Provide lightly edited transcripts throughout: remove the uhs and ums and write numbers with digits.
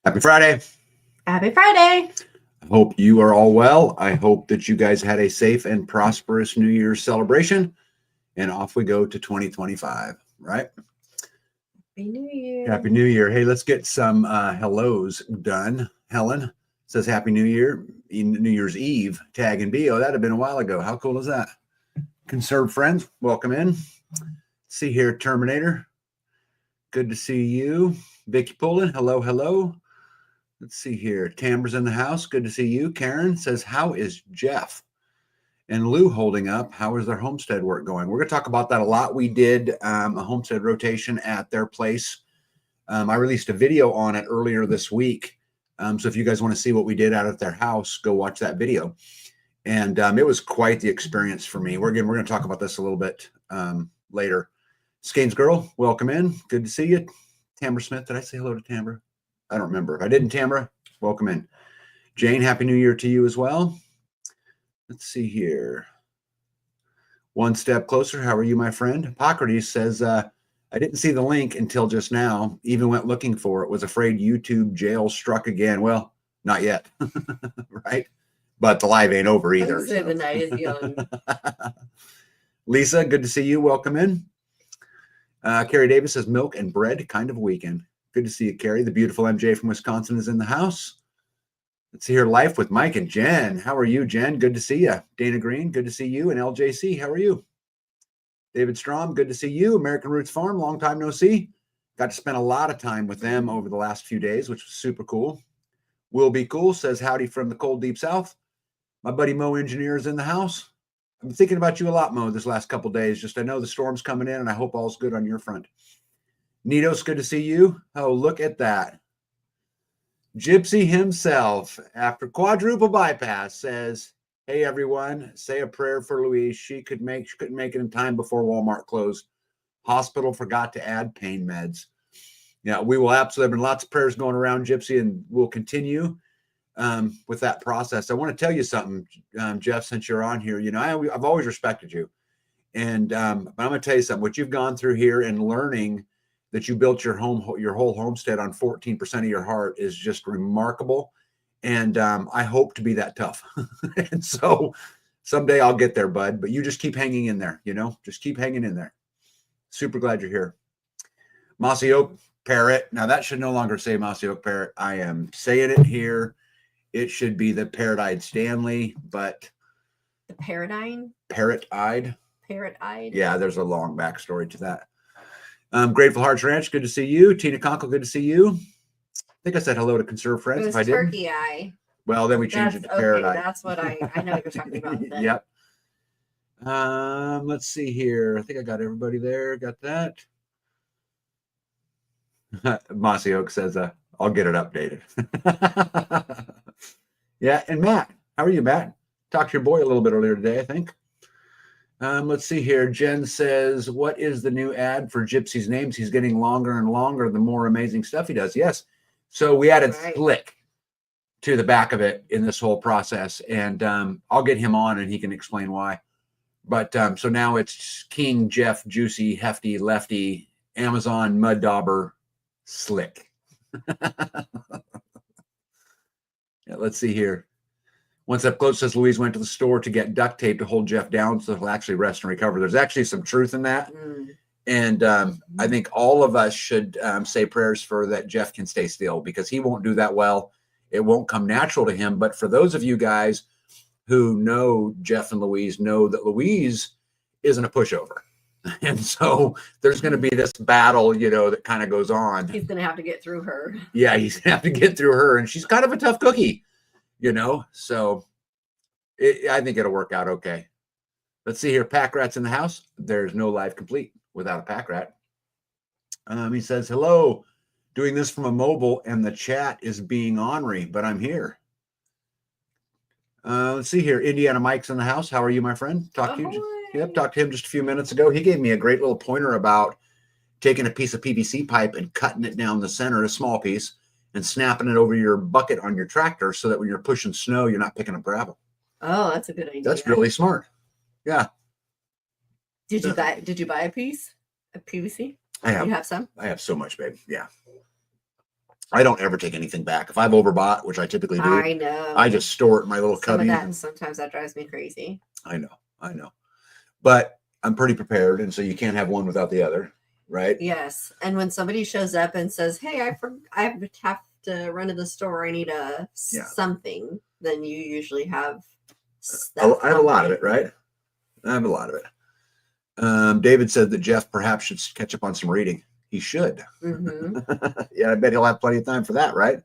Happy Friday. Happy Friday. I hope you are all well. I hope that you guys had a safe and prosperous New Year's celebration. And off we go to 2025, right? Happy New Year. Happy New Year. Hey, let's get some hellos done. Helen says Happy New Year. New Year's Eve, tag and B. Oh, that'd have been a while ago. How cool is that? Conserve friends, welcome in. See here, Terminator. Good to see you. Vicky Pullen, hello, hello. Let's see here. Tambra's in the house. Good to see you. Karen says, how is Jeff? And Lou holding up. How is their homestead work going? We're going to talk about that a lot. We did a homestead rotation at their place. I released a video on it earlier this week. So if you guys want to see what we did out at their house, go watch that video. And it was quite the experience for me. We're going to talk about this a little bit later. Skanes Girl, welcome in. Good to see you. Tambra Smith. Did I say hello to Tambra? I don't remember. If I didn't, Tambra, welcome in. Jane, Happy New Year to you as well. Let's see here. One step closer. How are you, my friend? Hippocrates says, I didn't see the link until just now. Even went looking for it. Was afraid YouTube jail struck again. Well, not yet. Right? But the live ain't over either. So. The night is young. Lisa, good to see you. Welcome in. Carrie Davis says, milk and bread kind of weekend. Good to see you, Carrie. The beautiful MJ from Wisconsin is in the house. Let's see here, Life with Mike and Jen. How are you, Jen? Good to see you. Dana Green, good to see you. And LJC, how are you? David Strom, good to see you. American Roots Farm, long time no see. Got to spend a lot of time with them over the last few days, which was super cool. Will Be Cool says, howdy from the cold, deep south. My buddy Mo Engineer is in the house. I've been thinking about you a lot, Mo, this last couple days. Just I know the storm's coming in, and I hope all's good on your front. Nito's good to see you. Oh, look at that. Gypsy himself, after quadruple bypass, says, hey, everyone, say a prayer for Louise. She couldn't make it in time before Walmart closed. Hospital forgot to add pain meds. Yeah, we will absolutely. There have been lots of prayers going around, Gypsy, and we'll continue with that process. I want to tell you something, Jeff, since you're on here. You know, I've always respected you. And but I'm going to tell you something. What you've gone through here and learning that you built your whole homestead on 14% of your heart is just remarkable. And I hope to be that tough. And so someday I'll get there, bud. But you just keep hanging in there, you know, just keep hanging in there. Super glad you're here. Mossy Oak Parrot. Now that should no longer say Mossy Oak Parrot. I am saying it here. It should be the Parrot-eyed Stanley, but the Parrot-eyed? Parrot-eyed. Parrot-eyed. Yeah, there's a long backstory to that. Grateful Hearts Ranch, good to see you. Tina Conkle, good to see you. I think I said hello to Conserve Friends. It was if I didn't. Turkey Eye. Well, then we changed it to Parrot Eye. That's what I know what you're talking about. Then. Yep. Let's see here. I think I got everybody there. Got that. Mossy Oak says, I'll get it updated. Yeah, and Matt. How are you, Matt? Talked to your boy a little bit earlier today, I think. Let's see here. Jen says, what is the new ad for Gypsy's names? He's getting longer and longer the more amazing stuff he does. Yes. So we added Slick to the back of it in this whole process. And I'll get him on and he can explain why. But so now it's King, Jeff, Juicy, Hefty, Lefty, Amazon, Mud Dauber, Slick. Yeah, let's see here. One step close says Louise went to the store to get duct tape to hold Jeff down so he'll actually rest and recover. There's actually some truth in that. And I think all of us should say prayers for that Jeff can stay still because he won't do that well. It won't come natural to him. But for those of you guys who know Jeff and Louise know that Louise isn't a pushover. And so there's going to be this battle, you know, that kind of goes on. He's going to have to get through her. Yeah, he's going to have to get through her. And she's kind of a tough cookie. You know, so I think it'll work out okay. Let's see here. Pack Rat's in the house. There's no life complete without a pack rat. He says, hello, doing this from a mobile and the chat is being ornery, but I'm here. Let's see here. Indiana Mike's in the house. How are you, my friend? Talked to him just a few minutes ago. He gave me a great little pointer about taking a piece of PVC pipe and cutting it down the center, a small piece, and snapping it over your bucket on your tractor so that when you're pushing snow, you're not picking up gravel. Oh, that's a good idea. That's really smart. Yeah. Did you buy a piece of PVC? I have. You have some? I have so much, babe. Yeah. I don't ever take anything back. If I've overbought, which I typically do, I know. I just store it in my little Some of cubbies. that, And sometimes that drives me crazy. I know. But I'm pretty prepared, and so you can't have one without the other, right? Yes. And when somebody shows up and says, "Hey, I have to run to the store. I need something," then you usually have that. I have a lot of it, right? I have a lot of it. David said that Jeff perhaps should catch up on some reading. He should. Mm-hmm. Yeah, I bet he'll have plenty of time for that, right?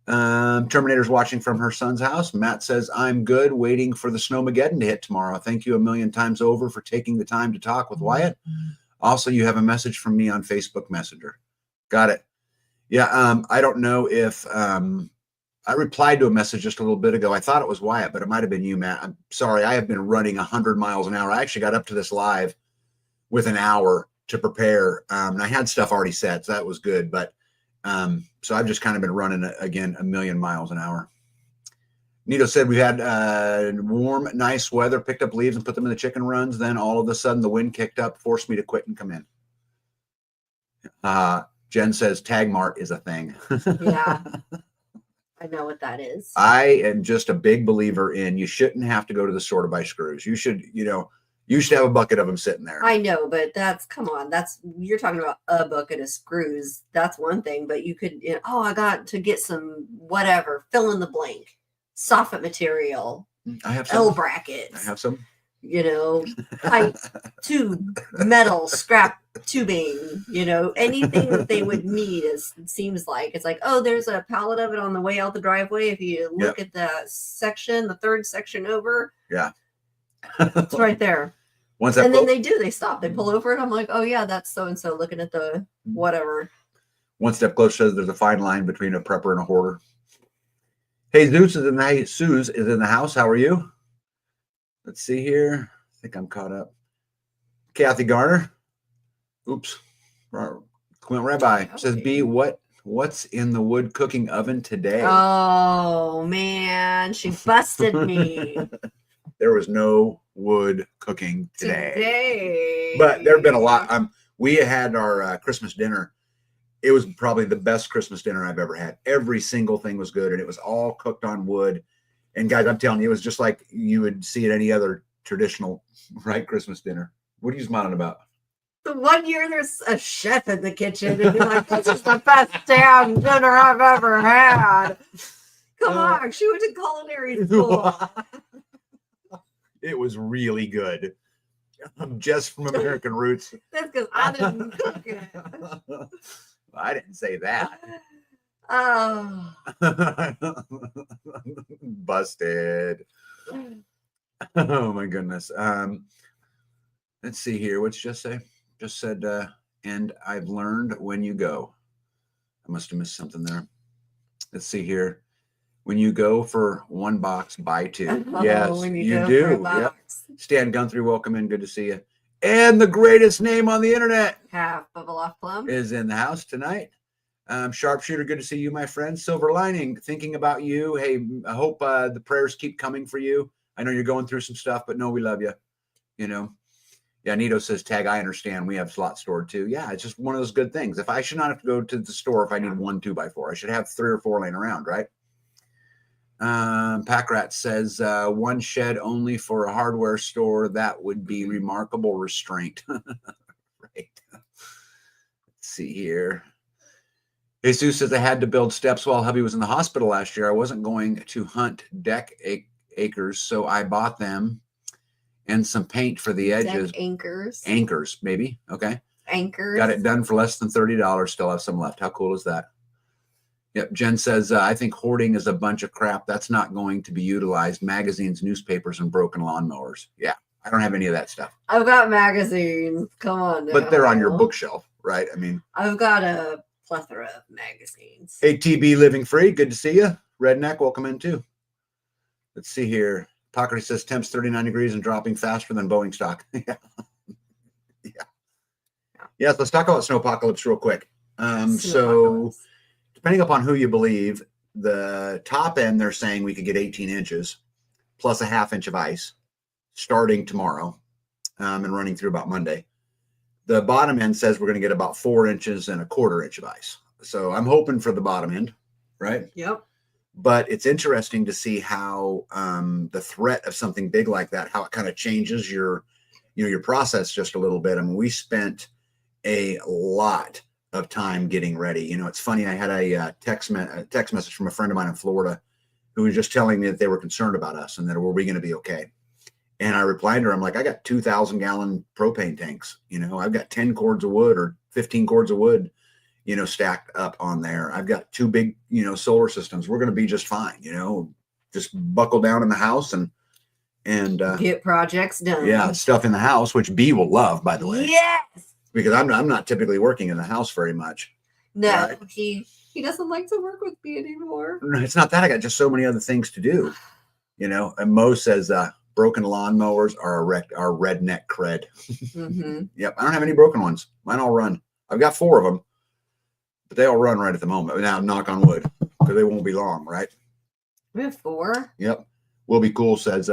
Terminator's watching from her son's house. Matt says, I'm good, waiting for the Snowmageddon to hit tomorrow. Thank you a million times over for taking the time to talk with Wyatt. Also, you have a message from me on Facebook Messenger. Got it. Yeah, I don't know if I replied to a message just a little bit ago. I thought it was Wyatt, but it might have been you, Matt. I'm sorry. I have been running 100 miles an hour. I actually got up to this live with an hour to prepare. And I had stuff already set, so that was good. But so I've just kind of been running again 1,000,000 miles an hour. Nito said we had warm, nice weather, picked up leaves and put them in the chicken runs. Then all of a sudden the wind kicked up, forced me to quit and come in. Jen says Tag Mart is a thing. Yeah. I know what that is. I am just a big believer in you shouldn't have to go to the store to buy screws. You should have a bucket of them sitting there. I know, but you're talking about a bucket of screws. That's one thing, but you could, I got to get some whatever, fill in the blank, soffit material, I have some. L brackets. I have some. Pipe, tube, metal, scrap tubing, anything that they would need. It seems like it's like, oh, there's a pallet of it on the way out the driveway. If you look at the section, the third section over, it's right there. Then they stop, they pull over, and I'm like, oh yeah, that's so and so looking at the whatever. One step closer says there's a fine line between a prepper and a hoarder. Hey, Zeus is in the house. How are you? Let's see here. I think I'm caught up. Kathy Garner. Oops. Went right by. Says B, what's in the wood cooking oven today? Oh man, she busted me. There was no wood cooking today. But there have been a lot. We had our Christmas dinner. It was probably the best Christmas dinner I've ever had. Every single thing was good, and it was all cooked on wood. And guys, I'm telling you, it was just like you would see at any other traditional, right, Christmas dinner. What are you smiling about? The one year there's a chef in the kitchen, and you're like, this is the best damn dinner I've ever had. Come on, she went to culinary school. It was really good. Just from American roots. That's because I didn't cook it. I didn't say that. Oh. Busted. Oh my goodness. Let's see here. What's just say? Just said, and I've learned when you go. I must have missed something there. Let's see here. When you go for one box, buy two. Yes, you do. Yep. Stan Guthrie, welcome in. Good to see you. And the greatest name on the internet, Half of a Loft Plum, is in the house tonight. Sharpshooter, good to see you, my friend. Silver Lining, thinking about you. Hey, I hope the prayers keep coming for you. I know you're going through some stuff, but no, we love you. Yeah, Nito says, Tag, I understand. We have slots stored too. Yeah, it's just one of those good things. If I should not have to go to the store if I need 1 2x4, I should have 3 or 4 laying around, right? Packrat says, one shed only for a hardware store. That would be remarkable restraint. Right. Let's see here. Jesus says, I had to build steps while hubby was in the hospital last year. I wasn't going to hunt deck acres, so I bought them and some paint for the edges. Anchors, maybe. Okay. Anchors. Got it done for less than $30. Still have some left. How cool is that? Yep. Jen says, I think hoarding is a bunch of crap. That's not going to be utilized. Magazines, newspapers, and broken lawnmowers. Yeah. I don't have any of that stuff. I've got magazines. Come on now. But they're on your bookshelf, right? I mean, I've got a plethora of magazines. Hey, TB Living Free. Good to see you. Redneck, welcome in too. Let's see here. Pocket says temps 39 degrees and dropping faster than Boeing stock. Yeah. Yes, let's talk about snowpocalypse real quick. So depending upon who you believe, the top end, they're saying we could get 18 inches plus a ½ inch of ice starting tomorrow and running through about Monday. The bottom end says we're going to get about 4 inches and a 1/4 inch of ice. So I'm hoping for the bottom end, right? Yep. But it's interesting to see how the threat of something big like that, how it kind of changes your, your process just a little bit. I mean, we spent a lot of time getting ready. It's funny. I had a text message from a friend of mine in Florida who was just telling me that they were concerned about us and that were we going to be okay. And I replied to her, I'm like, I got 2,000-gallon propane tanks. I've got 10 cords of wood or 15 cords of wood, stacked up on there. I've got 2 big, solar systems. We're going to be just fine. Just buckle down in the house and get projects done. Yeah, stuff in the house, which B will love, by the way. Yes. Because I'm not typically working in the house very much. No, right? he doesn't like to work with me anymore. It's not that. I got just so many other things to do. And Mo says broken lawnmowers are our redneck cred. Mm-hmm. Yep, I don't have any broken ones. Mine all run. I've got 4 of them, but they all run right at the moment. Now, knock on wood, because they won't be long, right? We have 4. Yep. Will Be Cool says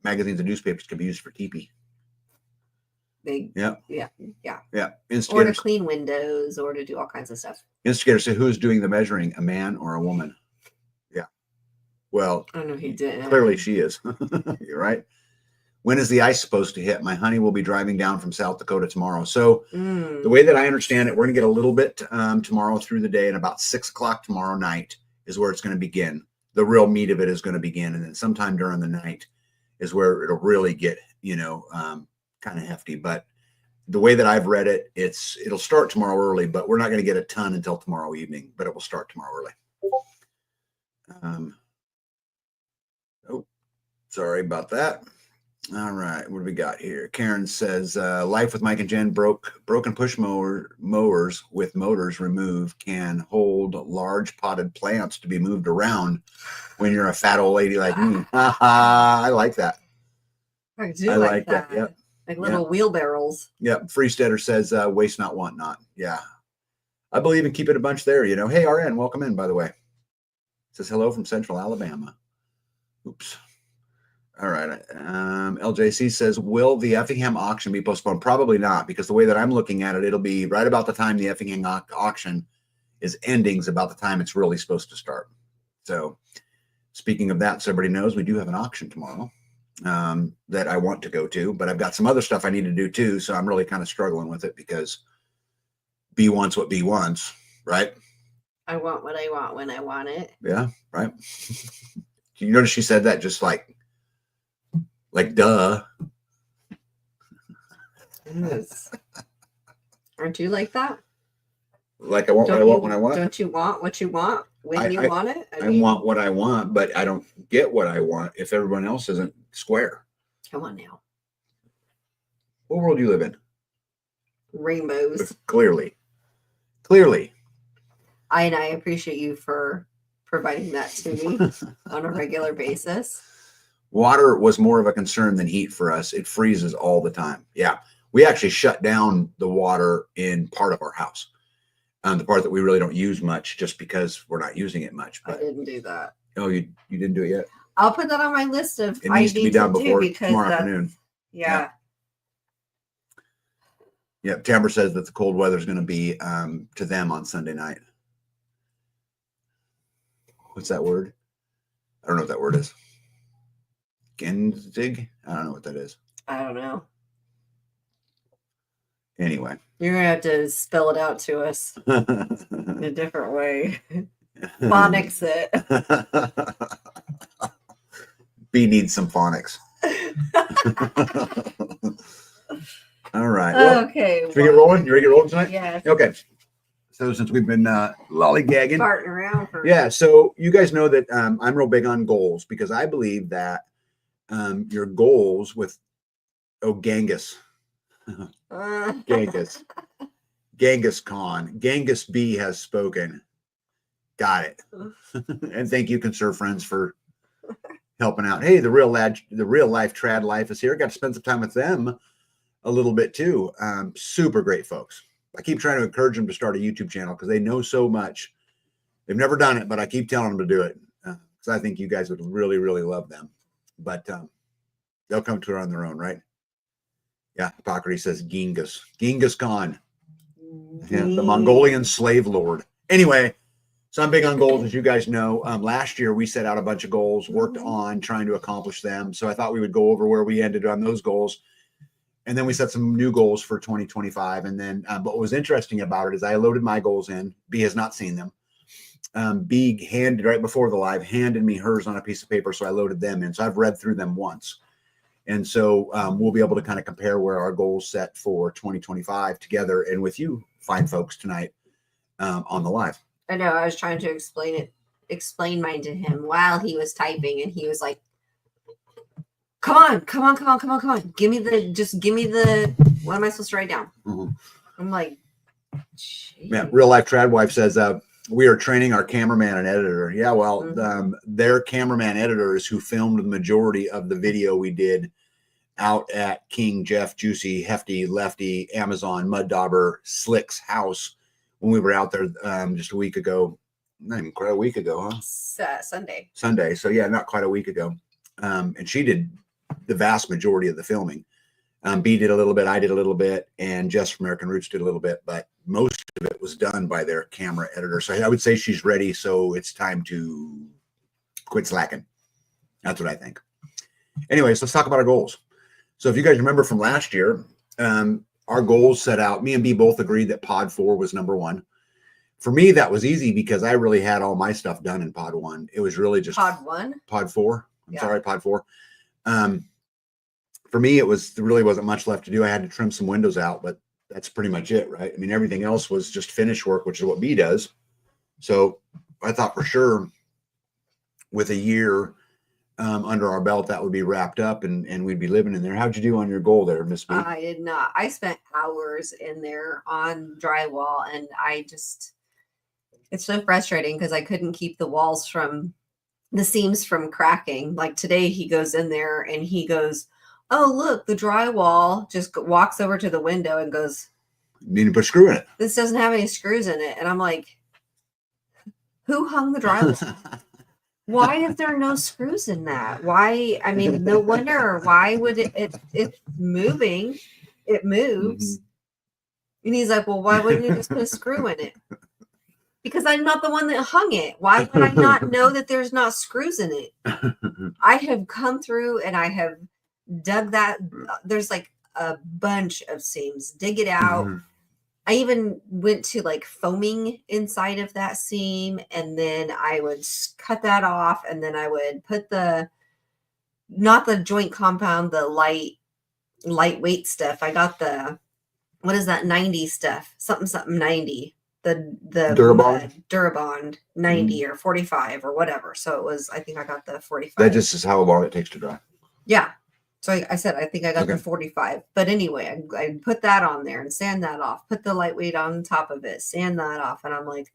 magazines and newspapers can be used for teepee. Yeah. Or to clean windows or to do all kinds of stuff. Instigator said, who is doing the measuring, a man or a woman? Yeah. Well, I know he didn't. Clearly she is. You're right. When is the ice supposed to hit? My honey will be driving down from South Dakota tomorrow. So the way that I understand it, we're going to get a little bit tomorrow through the day, and about 6 o'clock tomorrow night is where it's going to begin. The real meat of it is going to begin. And then sometime during the night is where it'll really get, kind of hefty. But the way that I've read it, it'll start tomorrow early, but we're not going to get a ton until tomorrow evening, but it will start tomorrow early. Oh, sorry about that. All right, what do we got here? Karen says, life with Mike and Jen, broken push mowers with motors removed can hold large potted plants to be moved around when you're a fat old lady like me. I like that. I do like that. Yep. Like little wheelbarrows. Yep. Freesteader says, waste not, want not. Yeah. I believe in keeping a bunch there, Hey, RN, welcome in, by the way. Says hello from Central Alabama. Oops. All right. LJC says, will the Effingham auction be postponed? Probably not, because the way that I'm looking at it, it'll be right about the time the Effingham auction is ending is about the time it's really supposed to start. So speaking of that, so everybody knows we do have an auction tomorrow that I want to go to, but I've got some other stuff I need to do too. So I'm really kind of struggling with it because B wants what B wants, right? I want what I want when I want it. Yeah, right. You notice she said that just like duh. Yes. Aren't you like that? Like I want what I want when I want. Don't you want what you want when you want it? I want what I want, but I don't get what I want if everyone else isn't square. Come on now. What world do you live in? Rainbows. Clearly. I appreciate you for providing that to me on a regular basis. Water was more of a concern than heat for us. It freezes all the time. Yeah. We actually shut down the water in part of our house. The part that we really don't use much just because we're not using it much. But I didn't do that. Oh, you didn't do it yet? I'll put that on my list of it needs to be done before tomorrow afternoon. Yeah. Yeah. Tamber says that the cold weather is going to be to them on Sunday night. What's that word? I don't know what that word is. Genzig? I don't know what that is. I don't know. Anyway. You're going to have to spell it out to us in a different way. Phonics it. B needs some phonics. All right. Well, okay. Should we get rolling? You ready to get rolling tonight? Yeah. Okay. So since we've been lollygagging. Farting around. Yeah. So you guys know that I'm real big on goals because I believe that your goals with Genghis Khan, Genghis B has spoken. Got it. And thank you, Conserve Friends, for helping out. Hey, the real life trad life is here. Got to spend some time with them a little bit too. Super great folks. I keep trying to encourage them to start a YouTube channel because they know so much. They've never done it, but I keep telling them to do it because I think you guys would really, really love them. But they'll come to it on their own, right? Yeah, Hippocrates says Genghis Khan. Yeah, the Mongolian slave lord. Anyway, so I'm big on goals, as you guys know. Last year, we set out a bunch of goals, worked on trying to accomplish them. So I thought we would go over where we ended on those goals. And then we set some new goals for 2025. And then, but what was interesting about it is I loaded my goals in. B has not seen them. B handed right before the live, handed me hers on a piece of paper. So I loaded them in. So I've read through them once. And so we'll be able to kind of compare where our goals set for 2025 together and with you fine folks tonight on the live. I know. I was trying to explain mine to him while he was typing, and he was like, come on. Give me the, what am I supposed to write down? Mm-hmm. I'm like, geez. Yeah, real life trad wife says, we are training our cameraman and editor. Yeah, well, their cameraman editors who filmed the majority of the video we did out at King, Jeff, Juicy, Hefty, Lefty, Amazon, Mud Dauber, Slick's house when we were out there just a week ago. Not even quite a week ago, huh? Sunday. So yeah, not quite a week ago. And she did the vast majority of the filming. B did a little bit, I did a little bit, and Jess from American Roots did a little bit, but most of it was done by their camera editor. So I would say she's ready. So it's time to quit slacking. That's what I think. Anyways, let's talk about our goals. So if you guys remember from last year, our goals set out, me and B both agreed that pod 4 was number 1. For me, that was easy because I really had all my stuff done in pod 1. It was really just pod 1, pod 4. Sorry, pod 4. For me, there really wasn't much left to do. I had to trim some windows out, but that's pretty much it, right? I mean, everything else was just finish work, which is what B does. So I thought for sure with a year under our belt, that would be wrapped up and we'd be living in there. How'd you do on your goal there, Miss B? I did not. I spent hours in there on drywall, and it's so frustrating because I couldn't keep the seams from cracking. Like today, he goes in there and he goes, oh, look, the drywall, just walks over to the window and goes, you need to put a screw in it. This doesn't have any screws in it. And I'm like, who hung the drywall? Why is there no screws in that? Why? I mean, no wonder. Why would it's moving? It moves. Mm-hmm. And he's like, well, why wouldn't you just put a screw in it? Because I'm not the one that hung it. Why would I not know that there's not screws in it? I have come through and I have dug that. There's like a bunch of seams. Dig it out. Mm-hmm. I even went to like foaming inside of that seam, and then I would cut that off, and then I would put not the joint compound, the lightweight stuff. I got what is that 90 stuff? Something 90. The Durabond 90 or 45 or whatever. So it was, I think I got the 45. That just is how long it takes to dry. Yeah. So I said, I think I got the 45. But anyway, I put that on there and sand that off. Put the lightweight on top of it. Sand that off. And I'm like,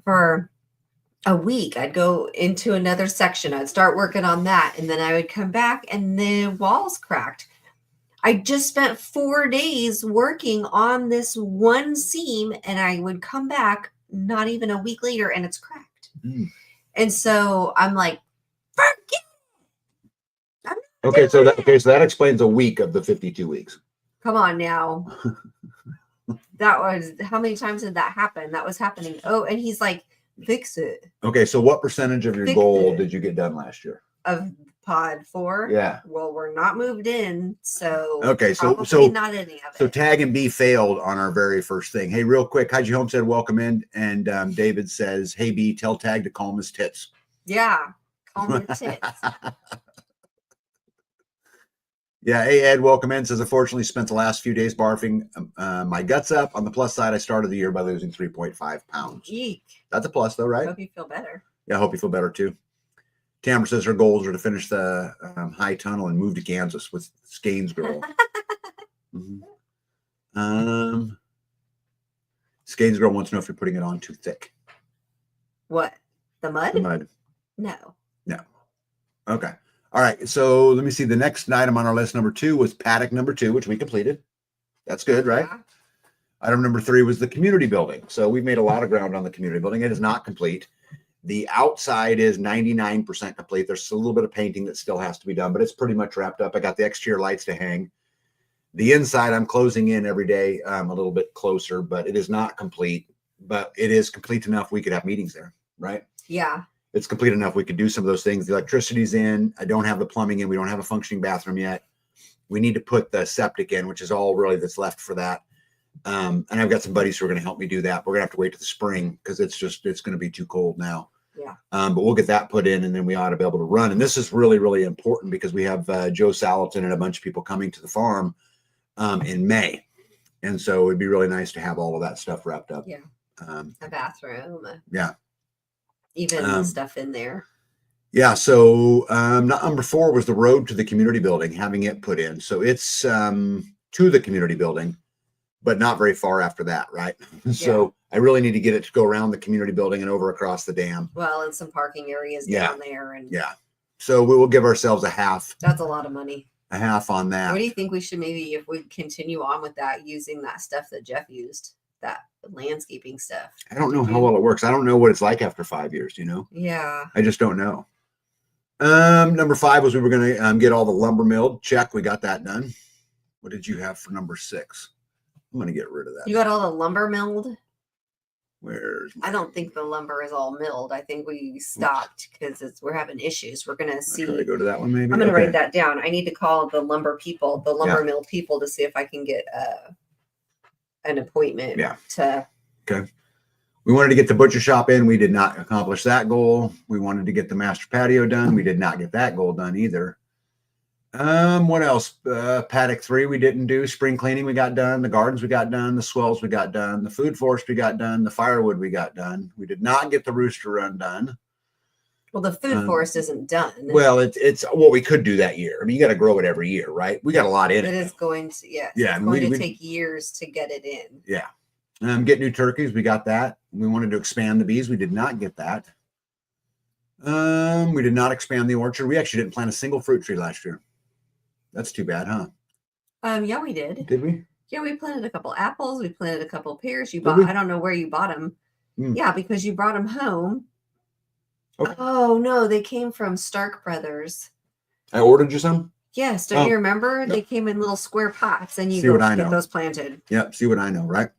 for a week, I'd go into another section. I'd start working on that. And then I would come back and the walls cracked. I just spent 4 days working on this one seam. And I would come back not even a week later and it's cracked. Mm. And so I'm like, forget. Okay, so that explains a week of the 52 weeks. Come on now. That was, how many times did that happen? That was happening. Oh, and he's like, fix it. Okay, so what percentage of your goal did you get done last year? Of pod 4? Yeah. Well, we're not moved in, so okay, so not any of it. So Tag and B failed on our very first thing. Hey, real quick, Haji Homestead, welcome in. And David says, hey B, tell Tag to calm his tits. Yeah, calm his tits. Yeah, hey, Ed, welcome in. Says, unfortunately, spent the last few days barfing my guts up. On the plus side, I started the year by losing 3.5 pounds. Eek. That's a plus, though, right? I hope you feel better. Yeah, I hope you feel better, too. Tamara says her goals are to finish the high tunnel and move to Kansas with Skanes Girl. Mm-hmm. Skanes Girl wants to know if you're putting it on too thick. What? The mud? The mud. No. Okay. All right, so let me see. The next item on our list, number 2, was paddock number 2, which we completed. That's good, right? Yeah. Item number 3 was the community building. So we've made a lot of ground on the community building. It is not complete. The outside is 99% complete. There's a little bit of painting that still has to be done, but it's pretty much wrapped up. I got the exterior lights to hang. The inside, I'm closing in every day a little bit closer, but it is not complete. But it is complete enough we could have meetings there, right? Yeah. It's complete enough we could do some of those things. The electricity's in. I don't have the plumbing in. We don't have a functioning bathroom yet. We need to put the septic in, which is all really that's left for that. And I've got some buddies who are going to help me do that. We're going to have to wait to the spring because it's going to be too cold now. Yeah. But we'll get that put in, and then we ought to be able to run. And this is really, really important because we have Joe Salatin and a bunch of people coming to the farm in May. And so it'd be really nice to have all of that stuff wrapped up. Yeah. A bathroom. Yeah. Even stuff in there. Yeah. So number 4 was the road to the community building, having it put in. So it's to the community building, but not very far after that, right? So I really need to get it to go around the community building and over across the dam. Well, and some parking areas down there. And so we will give ourselves a half. That's a lot of money. A half on that. What do you think we should maybe, if we continue on with that, using that stuff that Jeff used, that landscaping stuff? I don't know how well it works. I don't know what it's like after 5 years, Yeah. I just don't know. Number 5 was we were going to get all the lumber milled. Check. We got that done. What did you have for number 6? I'm going to get rid of that. You got all the lumber milled? I don't think the lumber is all milled. I think we stopped because we're having issues. We're going to see. Try to go to that one, maybe. I'm going to write that down. I need to call the lumber people, the lumber mill people, to see if I can get an appointment. Okay. We wanted to get the butcher shop in. We did not accomplish that goal. We wanted to get the master patio done. We did not get that goal done either. What else? Paddock 3 we didn't do. Spring cleaning we got done. The gardens we got done. The swells we got done. The food forest we got done. The firewood we got done. We did not get the rooster run done. Well, the food forest isn't done. Well, it's what we could do that year. I mean, you got to grow it every year, right? We got a lot in it. It is going to, it's going to take years to get it in. Yeah. Get new turkeys. We got that. We wanted to expand the bees. We did not get that. We did not expand the orchard. We actually didn't plant a single fruit tree last year. That's too bad, huh? Yeah, we did. Did we? Yeah, we planted a couple apples. We planted a couple pears. I don't know where you bought them. Yeah, because you brought them home. Okay. Oh, no, they came from Stark Brothers. I ordered you some? Yes, don't you remember? Yep. They came in little square pots, and you get those planted. Yep, see what I know, right?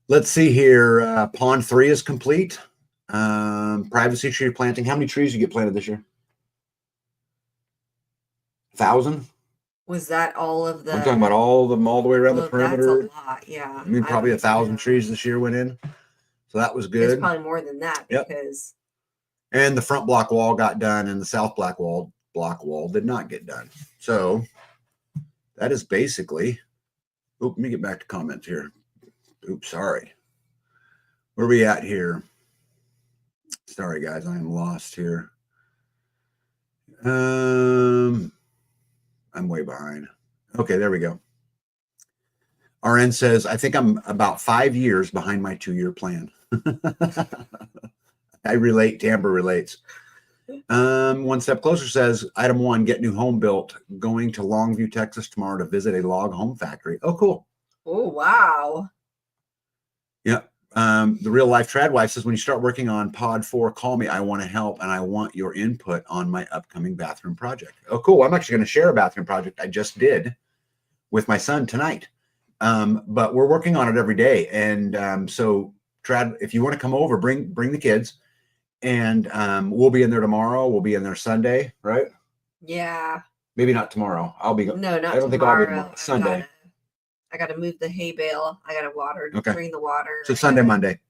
Let's see here. Pond 3 is complete. Privacy tree planting. How many trees you get planted this year? 1,000? Was that all of the? I'm talking about all of them all the way around the perimeter. That's a lot, yeah. I mean, probably 1,000 trees this year went in. So that was good. It's probably more than that because. And the front block wall got done, and the south block wall did not get done. So that is basically. Let me get back to comments here. Oops, sorry. Where are we at here? Sorry, guys, I am lost here. I'm way behind. Okay, there we go. RN says, I think I'm about 5 years behind my 2-year plan. I relate. Amber relates. One Step Closer says, item 1, get new home built. Going to Longview, Texas tomorrow to visit a log home factory. Oh, cool. Oh, wow. Yeah. The real life trad wife says, when you start working on pod 4, call me. I want to help, and I want your input on my upcoming bathroom project. Oh, cool. I'm actually going to share a bathroom project I just did with my son tonight. But we're working on it every day. And so trad, if you want to come over, bring the kids, and we'll be in there tomorrow. We'll be in there Sunday, right? Yeah. Maybe not tomorrow. I'll be. No, not I don't think I'll be tomorrow. Sunday. I got to move the hay bale. I got to water, drain the water. So Sunday, Monday.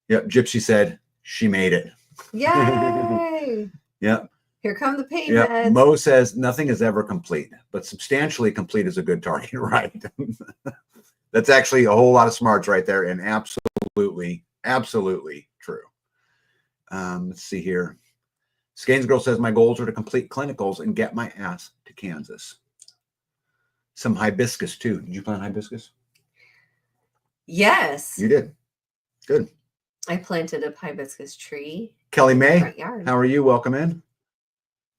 Yep. Gypsy said she made it. Yay. Yep. Here come the payments. Yep. Mo says nothing is ever complete, but substantially complete is a good target, right? That's actually a whole lot of smarts right there, and absolutely true. Let's see here. Skanes Girl says my goals are to complete clinicals and get my ass to Kansas. Some hibiscus too. Did you plant hibiscus? Yes. You did. Good. I planted a hibiscus tree. Kelly May, how are you? Welcome in.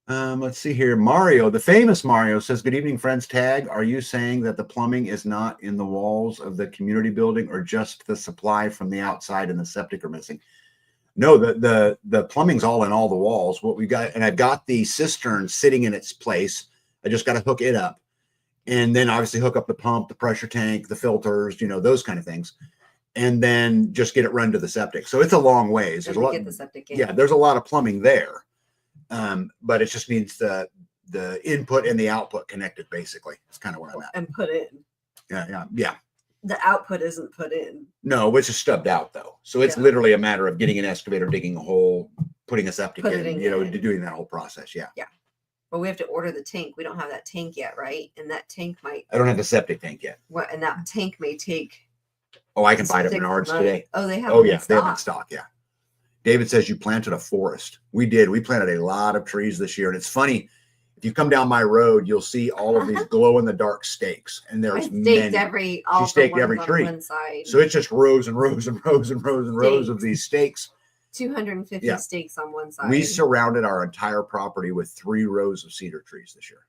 Let's see here. Mario, the famous Mario says, good evening, friends. Tag, are you saying that the plumbing is not in the walls of the community building or just the supply from the outside and the septic are missing? No, the plumbing's all in all the walls. What we got, and I've got the cistern sitting in its place. I just got to hook it up. and then obviously hook up the pump, the pressure tank, the filters, those kind of things, and then just get it run to the septic. So it's a long ways. There's a lot. Get the septic in. Yeah, there's a lot of plumbing there, but it just needs the input and the output connected. Basically, it's kind of where I'm at. And put in. Yeah. The output isn't put in. No, it's just stubbed out though. So it's literally a matter of getting an excavator, digging a hole, putting a septic in, doing that whole process. Yeah. Yeah. But we have to order the tank. We don't have that tank yet, right? And that tank might. I don't have the septic tank yet. What? And that tank may take. Oh, I can buy it at Menards today. Oh, they have. Oh yeah, they have it in stock. Yeah. David says you planted a forest. We did. We planted a lot of trees this year, and it's funny. If you come down my road, you'll see all of these glow in the dark stakes, and there's many. She staked every tree. On one side. So it's just rows and rows and rows and rows and rows of these stakes. 250 stakes on one side. We surrounded our entire property with 3 rows of cedar trees this year.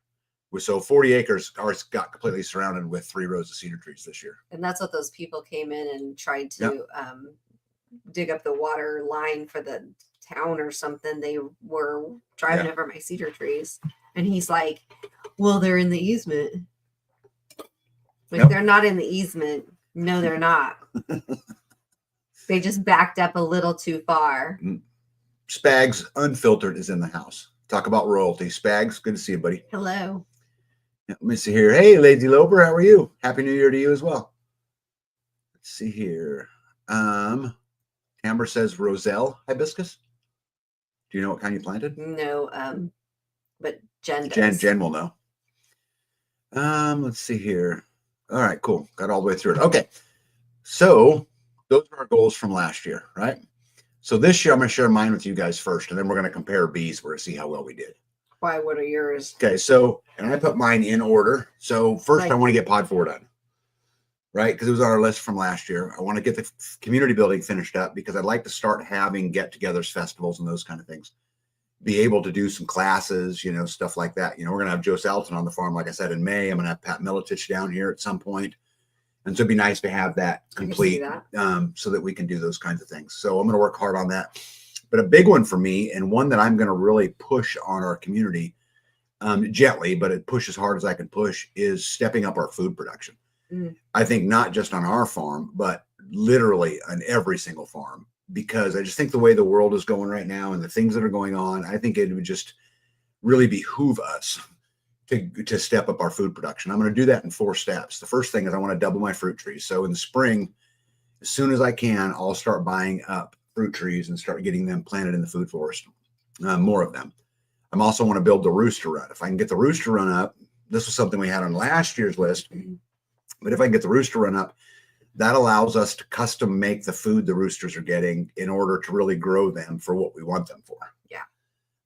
So 40 acres, ours got completely surrounded with 3 rows of cedar trees this year. And that's what those people came in and tried to dig up the water line for the town or something. They were driving over my cedar trees. And he's like, well, they're in the easement. Like, they're not in the easement. No, they're not. They just backed up a little too far. Spags Unfiltered is in the house. Talk about royalty. Spags, good to see you, buddy. Hello. Let me see here. Hey, Lady Loper, how are you? Happy New Year to you as well. Let's see here. Amber says Roselle hibiscus. Do you know what kind you planted? No, but Jen does. Jen will know. Let's see here. All right, cool. Got all the way through it. Okay. So those are our goals from last year, right? So this year I'm going to share mine with you guys first, and then we're going to compare bees. We're going to see how well we did. Why? What are yours? Okay. So, and I put mine in order. So first I want to get Pod 4 done, right? Because it was on our list from last year. I want to get the community building finished up because I'd like to start having get-togethers, festivals, and those kind of things. Be able to do some classes, stuff like that. We're going to have Joe Salton on the farm, like I said, in May. I'm going to have Pat Militich down here at some point. And so it'd be nice to have that complete so that we can do those kinds of things. So I'm going to work hard on that. But a big one for me, and one that I'm going to really push on our community gently, but it push as hard as I can push, is stepping up our food production. I think not just on our farm, but literally on every single farm. Because I just think the way the world is going right now and the things that are going on, I think it would just really behoove us to step up our food production. I'm going to do that in 4 steps. The first thing is I want to double my fruit trees. So in the spring, as soon as I can, I'll start buying up fruit trees and start getting them planted in the food forest, more of them. I'm also want to build the rooster run. If I can get the rooster run up, this was something we had on last year's list, but if I can get the rooster run up, that allows us to custom make the food the roosters are getting in order to really grow them for what we want them for. Yeah.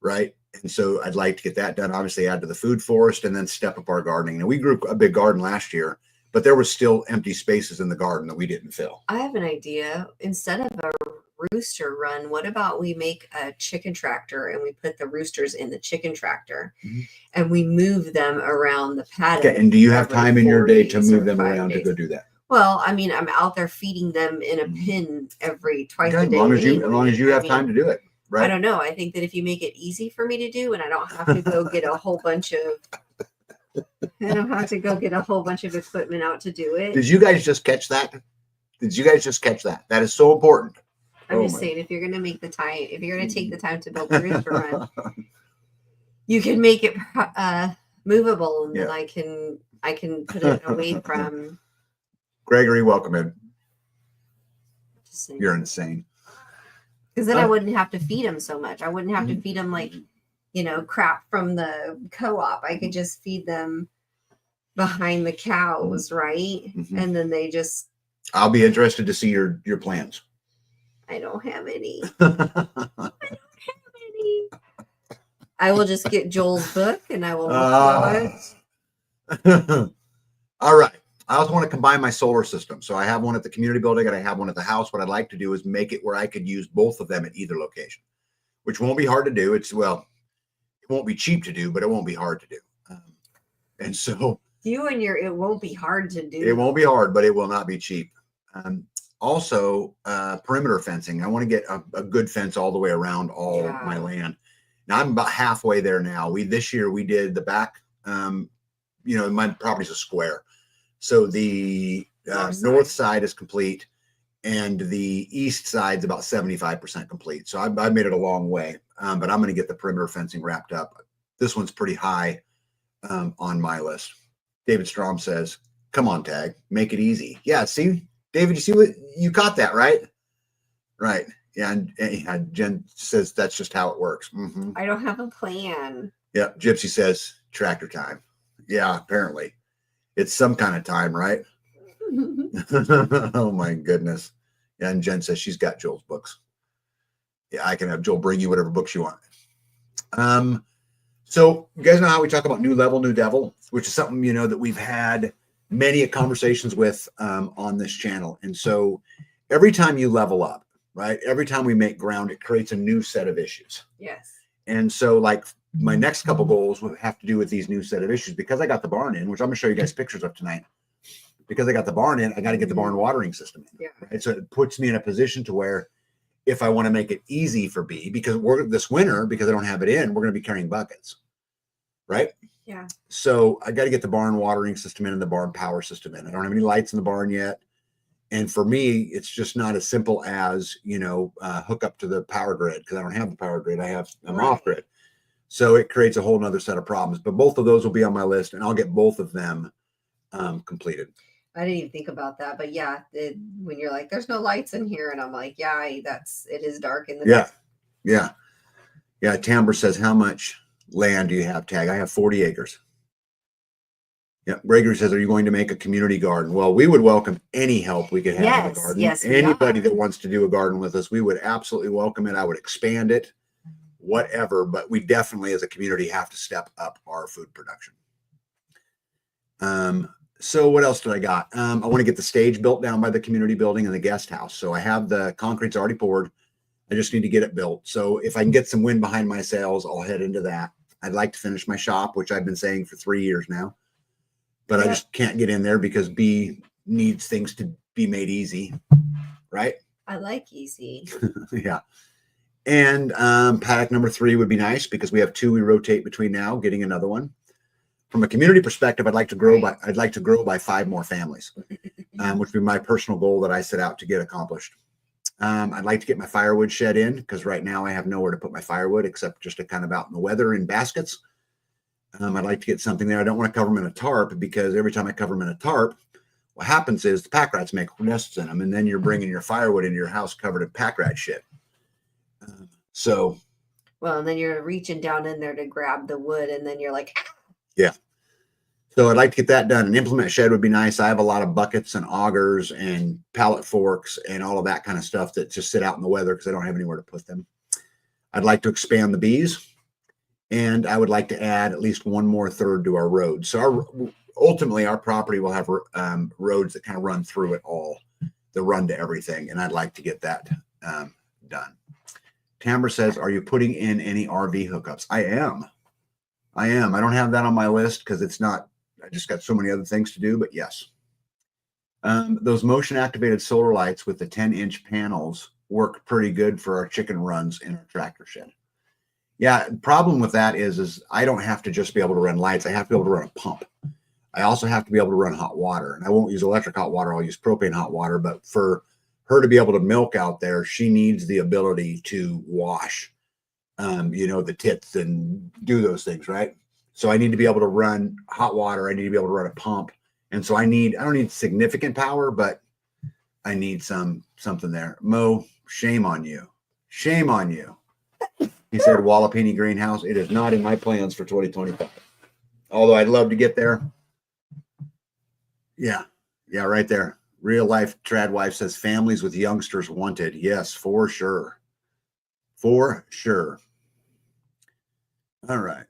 Right. And so I'd like to get that done, obviously add to the food forest and then step up our gardening. And we grew a big garden last year, but there was still empty spaces in the garden that we didn't fill. I have an idea. Instead of a rooster run, what about we make a chicken tractor and we put the roosters in the chicken tractor and we move them around the paddock? Okay. And do you have time in your day to move them around to go do that? Well, I mean, I'm out there feeding them in a pen twice a day. As long as you have time to do it, right? I don't know. I think that if you make it easy for me to do, and I don't have to go get a whole bunch of, equipment out to do it. Did you guys just catch that? That is so important. I'm just saying, if you're going to make the time, if you're going to take the time to build the rooster run, you can make it movable, and then I can put it away from. Gregory, welcome in. You're insane. Because then I wouldn't have to feed them so much. I wouldn't have to feed them crap from the co-op. I could just feed them behind the cows, right? And then they just. I'll be interested to see your plans. I don't have any. I will just get Joel's book and I will look it. All right. I also want to combine my solar system. So I have one at the community building and I have one at the house. What I'd like to do is make it where I could use both of them at either location, which won't be hard to do. It won't be cheap to do, but it won't be hard to do. And so it won't be hard to do. It won't be hard, but it will not be cheap. Also, perimeter fencing. I want to get a good fence all the way around all my land. Now I'm about halfway there now. This year we did the back my property's a square. So the north side is complete and the east side's about 75% complete. So I've made it a long way, but I'm going to get the perimeter fencing wrapped up. This one's pretty high on my list. David Strom says, come on, Tag, make it easy. Yeah, see, David, you see what you caught that, right? Right. Yeah, and Jen says that's just how it works. Mm-hmm. I don't have a plan. Yeah, Gypsy says tractor time. Yeah, apparently. It's some kind of time, right? Oh my goodness. Yeah, and Jen says she's got Joel's books. Yeah, I can have Joel bring you whatever books you want. So you guys know how we talk about new level, new devil, which is something, that we've had many conversations with on this channel. And so every time you level up, right? Every time we make ground, it creates a new set of issues. Yes. And so like my next couple goals will have to do with these new set of issues because I got the barn in, which I'm gonna show you guys pictures of tonight. Because I got the barn in, I got to get the barn watering system in. Yeah. Right? So it puts me in a position to where if I want to make it easy for B, because this winter, because I don't have it in, we're going to be carrying buckets. Right? Yeah. So I got to get the barn watering system in and the barn power system in. I don't have any lights in the barn yet. And for me, it's just not as simple as, hook up to the power grid because I don't have the power grid. I'm off grid. So it creates a whole nother set of problems. But both of those will be on my list and I'll get both of them completed. I didn't even think about that, but yeah, when you're like, "There's no lights in here," and I'm like, "Yeah, it is dark in the yeah, yeah." Tamber says, "How much land do you have, Tag?" I have 40 acres. Yeah, Gregory says, "Are you going to make a community garden?" Well, we would welcome any help we could have in the garden. Yes, anybody that wants to do a garden with us, we would absolutely welcome it. I would expand it, whatever. But we definitely, as a community, have to step up our food production. So what else did I got? I want to get the stage built down by the community building and the guest house. So I have the concrete's already poured. I just need to get it built. So if I can get some wind behind my sails, I'll head into that. I'd like to finish my shop, which I've been saying for 3 years now, but I just can't get in there because B needs things to be made easy. Right. I like easy. Yeah. And paddock number 3 would be nice because we have 2 we rotate between now, getting another one. From a community perspective, I'd like to grow by 5 more families, which would be my personal goal that I set out to get accomplished. I'd like to get my firewood shed in because right now I have nowhere to put my firewood except just to kind of out in the weather in baskets. I'd like to get something there. I don't want to cover them in a tarp because every time I cover them in a tarp, what happens is the pack rats make nests in them, and then you're bringing your firewood into your house covered in pack rat shit. Well, and then you're reaching down in there to grab the wood, and then you're like, ah! Yeah. So I'd like to get that done. An implement shed would be nice. I have a lot of buckets and augers and pallet forks and all of that kind of stuff that just sit out in the weather because I don't have anywhere to put them. I'd like to expand the bees, and I would like to add at least 1 more third to our road. So ultimately, our property will have roads that kind of run through it all, that run to everything, and I'd like to get that done. Tamber says, "Are you putting in any RV hookups?" I am. I don't have that on my list because it's not. I just got so many other things to do, but yes. Those motion activated solar lights with the 10-inch panels work pretty good for our chicken runs in our tractor shed. Yeah, the problem with that is I don't have to just be able to run lights. I have to be able to run a pump. I also have to be able to run hot water, and I won't use electric hot water. I'll use propane hot water, but for her to be able to milk out there, she needs the ability to wash, the tits and do those things, right? So I need to be able to run hot water. I need to be able to run a pump. And so I don't need significant power, but I need something there. Mo, shame on you. Shame on you. He said Wallapini greenhouse. It is not in my plans for 2025. Although I'd love to get there. Yeah, right there. Real life trad wife says families with youngsters wanted. Yes, for sure. For sure. All right.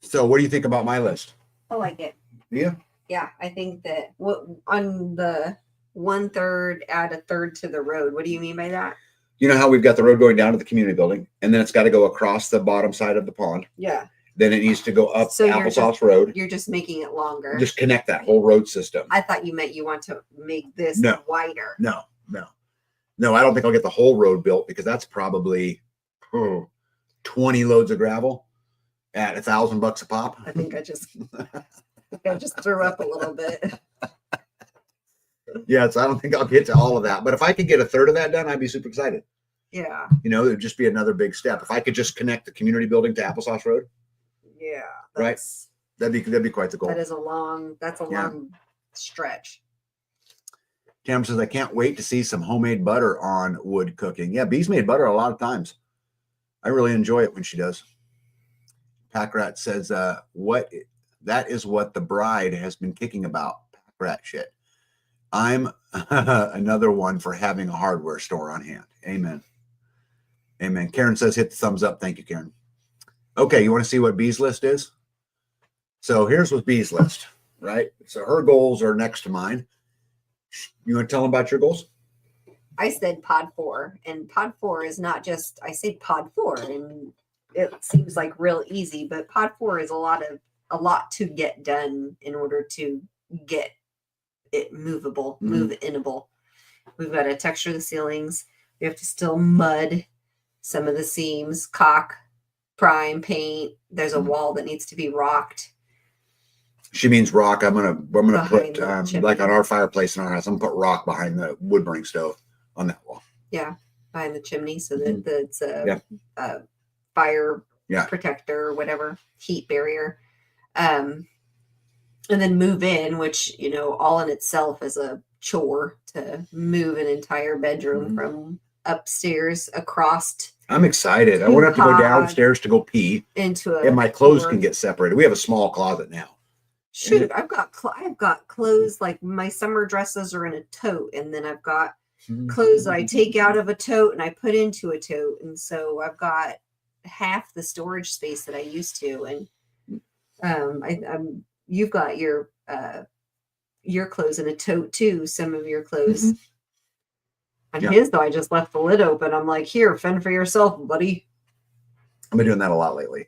So what do you think about my list? I like it. Yeah. Yeah, I think that on the 1/3, add a third to the road. What do you mean by that? You know how we've got the road going down to the community building, and then it's got to go across the bottom side of the pond. Yeah. Then it needs to go up Applesauce Road. You're just making it longer. Just connect that whole road system. I thought you meant you want to make this wider. No, I don't think I'll get the whole road built because that's probably 20 loads of gravel at $1,000 a pop. I think I just I just threw up a little bit. Yeah, so I don't think I'll get to all of that. But if I could get a third of that done, I'd be super excited. Yeah. You know, it would just be another big step. If I could just connect the community building to Applesauce Road, Yeah. right? That'd be quite the goal. That's a long stretch. Tam says, I can't wait to see some homemade butter on wood cooking. Yeah, Bee's made butter a lot of times. I really enjoy it when she does. Packrat says, that is what the bride has been kicking about. Packrat shit. I'm another one for having a hardware store on hand. Amen. Amen. Karen says, hit the thumbs up. Thank you, Karen. Okay, you want to see what Bee's list is? So here's what Bee's list, right? So her goals are next to mine. You want to tell them about your goals? I said pod 4, and pod 4 is not just, I say pod 4, and it seems like real easy, but pod 4 is a lot to get done in order to get it movable, move-inable. We've got to texture the ceilings. We have to still mud some of the seams, caulk, prime, paint. There's a wall that needs to be rocked. She means rock. I'm gonna Behind put the like on chimney. our fireplace in our house. I'm gonna put rock behind the wood burning stove on that wall. Yeah, behind the chimney, so that it's a fire protector or whatever, heat barrier. And then move in, which, you know, all in itself is a chore to move an entire bedroom from upstairs across. I'm excited. I won't have to go downstairs to go pee into and my clothes can get separated. We have a small closet now. Shoot, I've got clothes, like my summer dresses are in a tote, and then I've got clothes that I take out of a tote and I put into a tote, and so I've got half the storage space that I used to. And you've got your clothes in a tote too. Some of your clothes. On his though, I just left the lid open. I'm like, here, fend for yourself, buddy. I've been doing that a lot lately.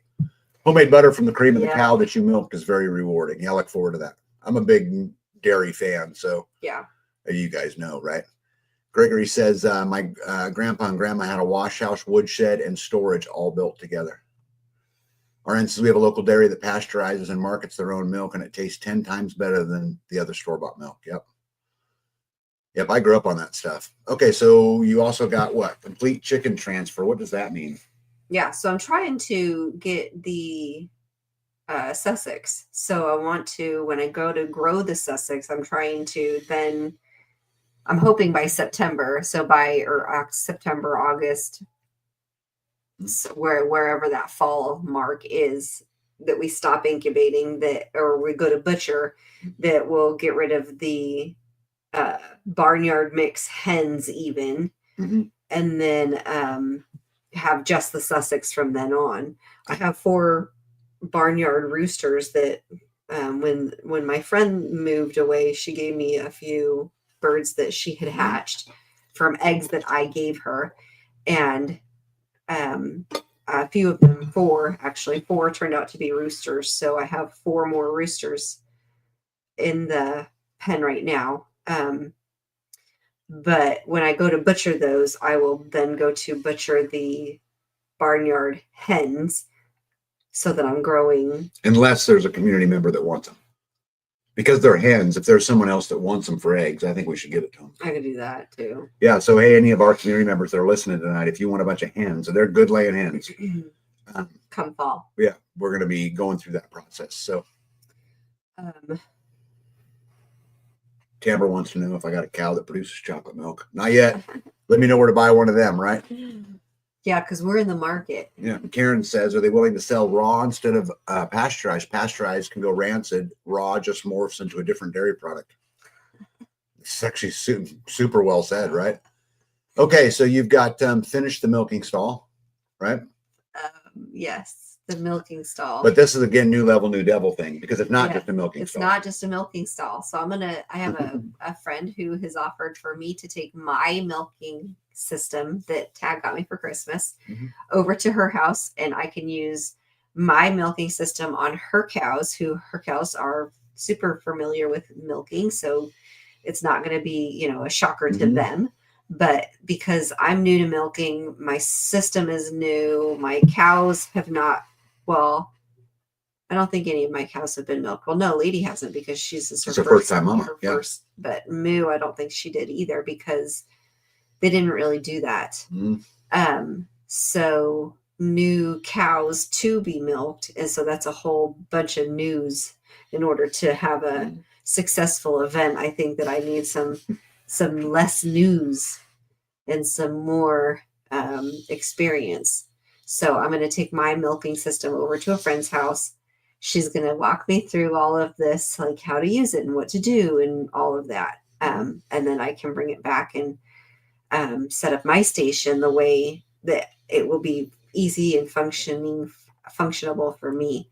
Homemade butter from the cream of the cow that you milked is very rewarding. Yeah, I look forward to that. I'm a big dairy fan, so yeah, you guys know, right? Gregory says, my grandpa and grandma had a wash house, woodshed, and storage all built together. Our instance, we have a local dairy that pasteurizes and markets their own milk, and it tastes 10 times better than the other store-bought milk. Yep, I grew up on that stuff. Okay, so you also got what? Complete chicken transfer. What does that mean? Yeah, so I'm trying to get the Sussex. So I want to, when I go to grow the Sussex, I'm trying to then, I'm hoping by September. So by September, August, so wherever that fall mark is, that we stop incubating that, or we go to butcher, that will get rid of the barnyard mix hens even, and then have just the Sussex from then on. I have 4 barnyard roosters that when my friend moved away, she gave me a few birds that she had hatched from eggs that I gave her, and a few of them, 4 turned out to be roosters. So I have 4 more roosters in the pen right now. But when I go to butcher those, I will then go to butcher the barnyard hens so that I'm growing. Unless there's a community member that wants them. Because they're hens, if there's someone else that wants them for eggs, I think we should give it to them. I could do that too. Yeah, so hey, any of our community members that are listening tonight, if you want a bunch of hens, and they're good laying hens. Come fall. Yeah, we're going to be going through that process. So Tamara wants to know if I got a cow that produces chocolate milk. Not yet. Let me know where to buy one of them, right? Yeah, because we're in the market. Yeah. Karen says, are they willing to sell raw instead of pasteurized? Pasteurized can go rancid. Raw just morphs into a different dairy product. It's actually super well said, right? Okay, so you've got finished the milking stall, right? Yes, the milking stall. But this is, again, new level, new devil thing, because it's not just a milking stall. It's not just a milking stall. So I have a friend who has offered for me to take my milking system that Tag got me for Christmas over to her house, and I can use my milking system on her cows, her cows are super familiar with milking. So it's not going to be, a shocker to them. But because I'm new to milking, my system is new. My cows have not, well, I don't think any of my cows have been milked. Well, no, Lady hasn't because she's It's her first time mama. Yeah. But Moo, I don't think she did either because they didn't really do that. So new cows to be milked, and so that's a whole bunch of news in order to have a successful event. I think that I need some less news and some more experience. So I'm going to take my milking system over to a friend's house. She's going to walk me through all of this, like how to use it and what to do and all of that. And then I can bring it back and set up my station the way that it will be easy and functionable for me.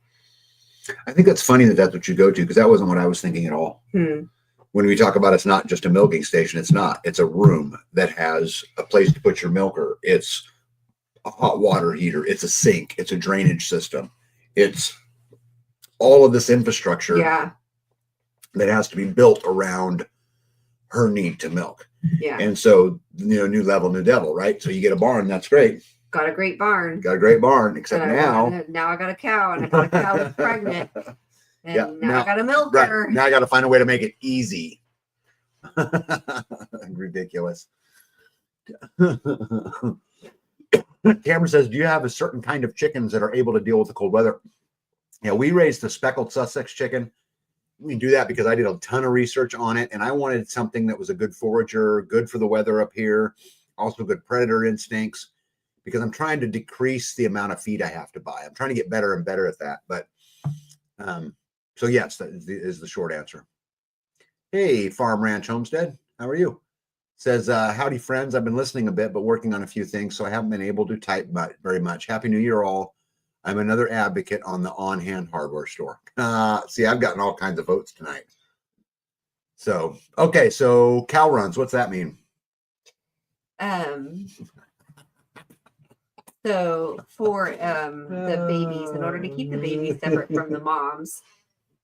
I think that's funny that that's what you go to, because that wasn't what I was thinking at all. When we talk about it's not just a milking station, it's not. It's a room that has a place to put your milker. It's a hot water heater. It's a sink. It's a drainage system. It's all of this infrastructure that has to be built around her need to milk. Yeah. And so, new level, new devil, right? So you get a barn. That's great. Got a great barn. Got a great barn, except now I got a cow, and I got a cow that's pregnant. And now I got to milk her. Right. Now I got to find a way to make it easy. Ridiculous. Cameron says, do you have a certain kind of chickens that are able to deal with the cold weather? Yeah, we raised the speckled Sussex chicken. We do that because I did a ton of research on it, and I wanted something that was a good forager, good for the weather up here, also good predator instincts, because I'm trying to decrease the amount of feed I have to buy. I'm trying to get better and better at that. But so yes, that is the short answer. Hey, Farm Ranch Homestead, how are you? Says, howdy friends. I've been listening a bit, but working on a few things, so I haven't been able to type very much. Happy New Year all. I'm another advocate on the on-hand hardware store. See, I've gotten all kinds of votes tonight. So, okay. So cow runs, what's that mean? So for the babies, in order to keep the babies separate from the moms,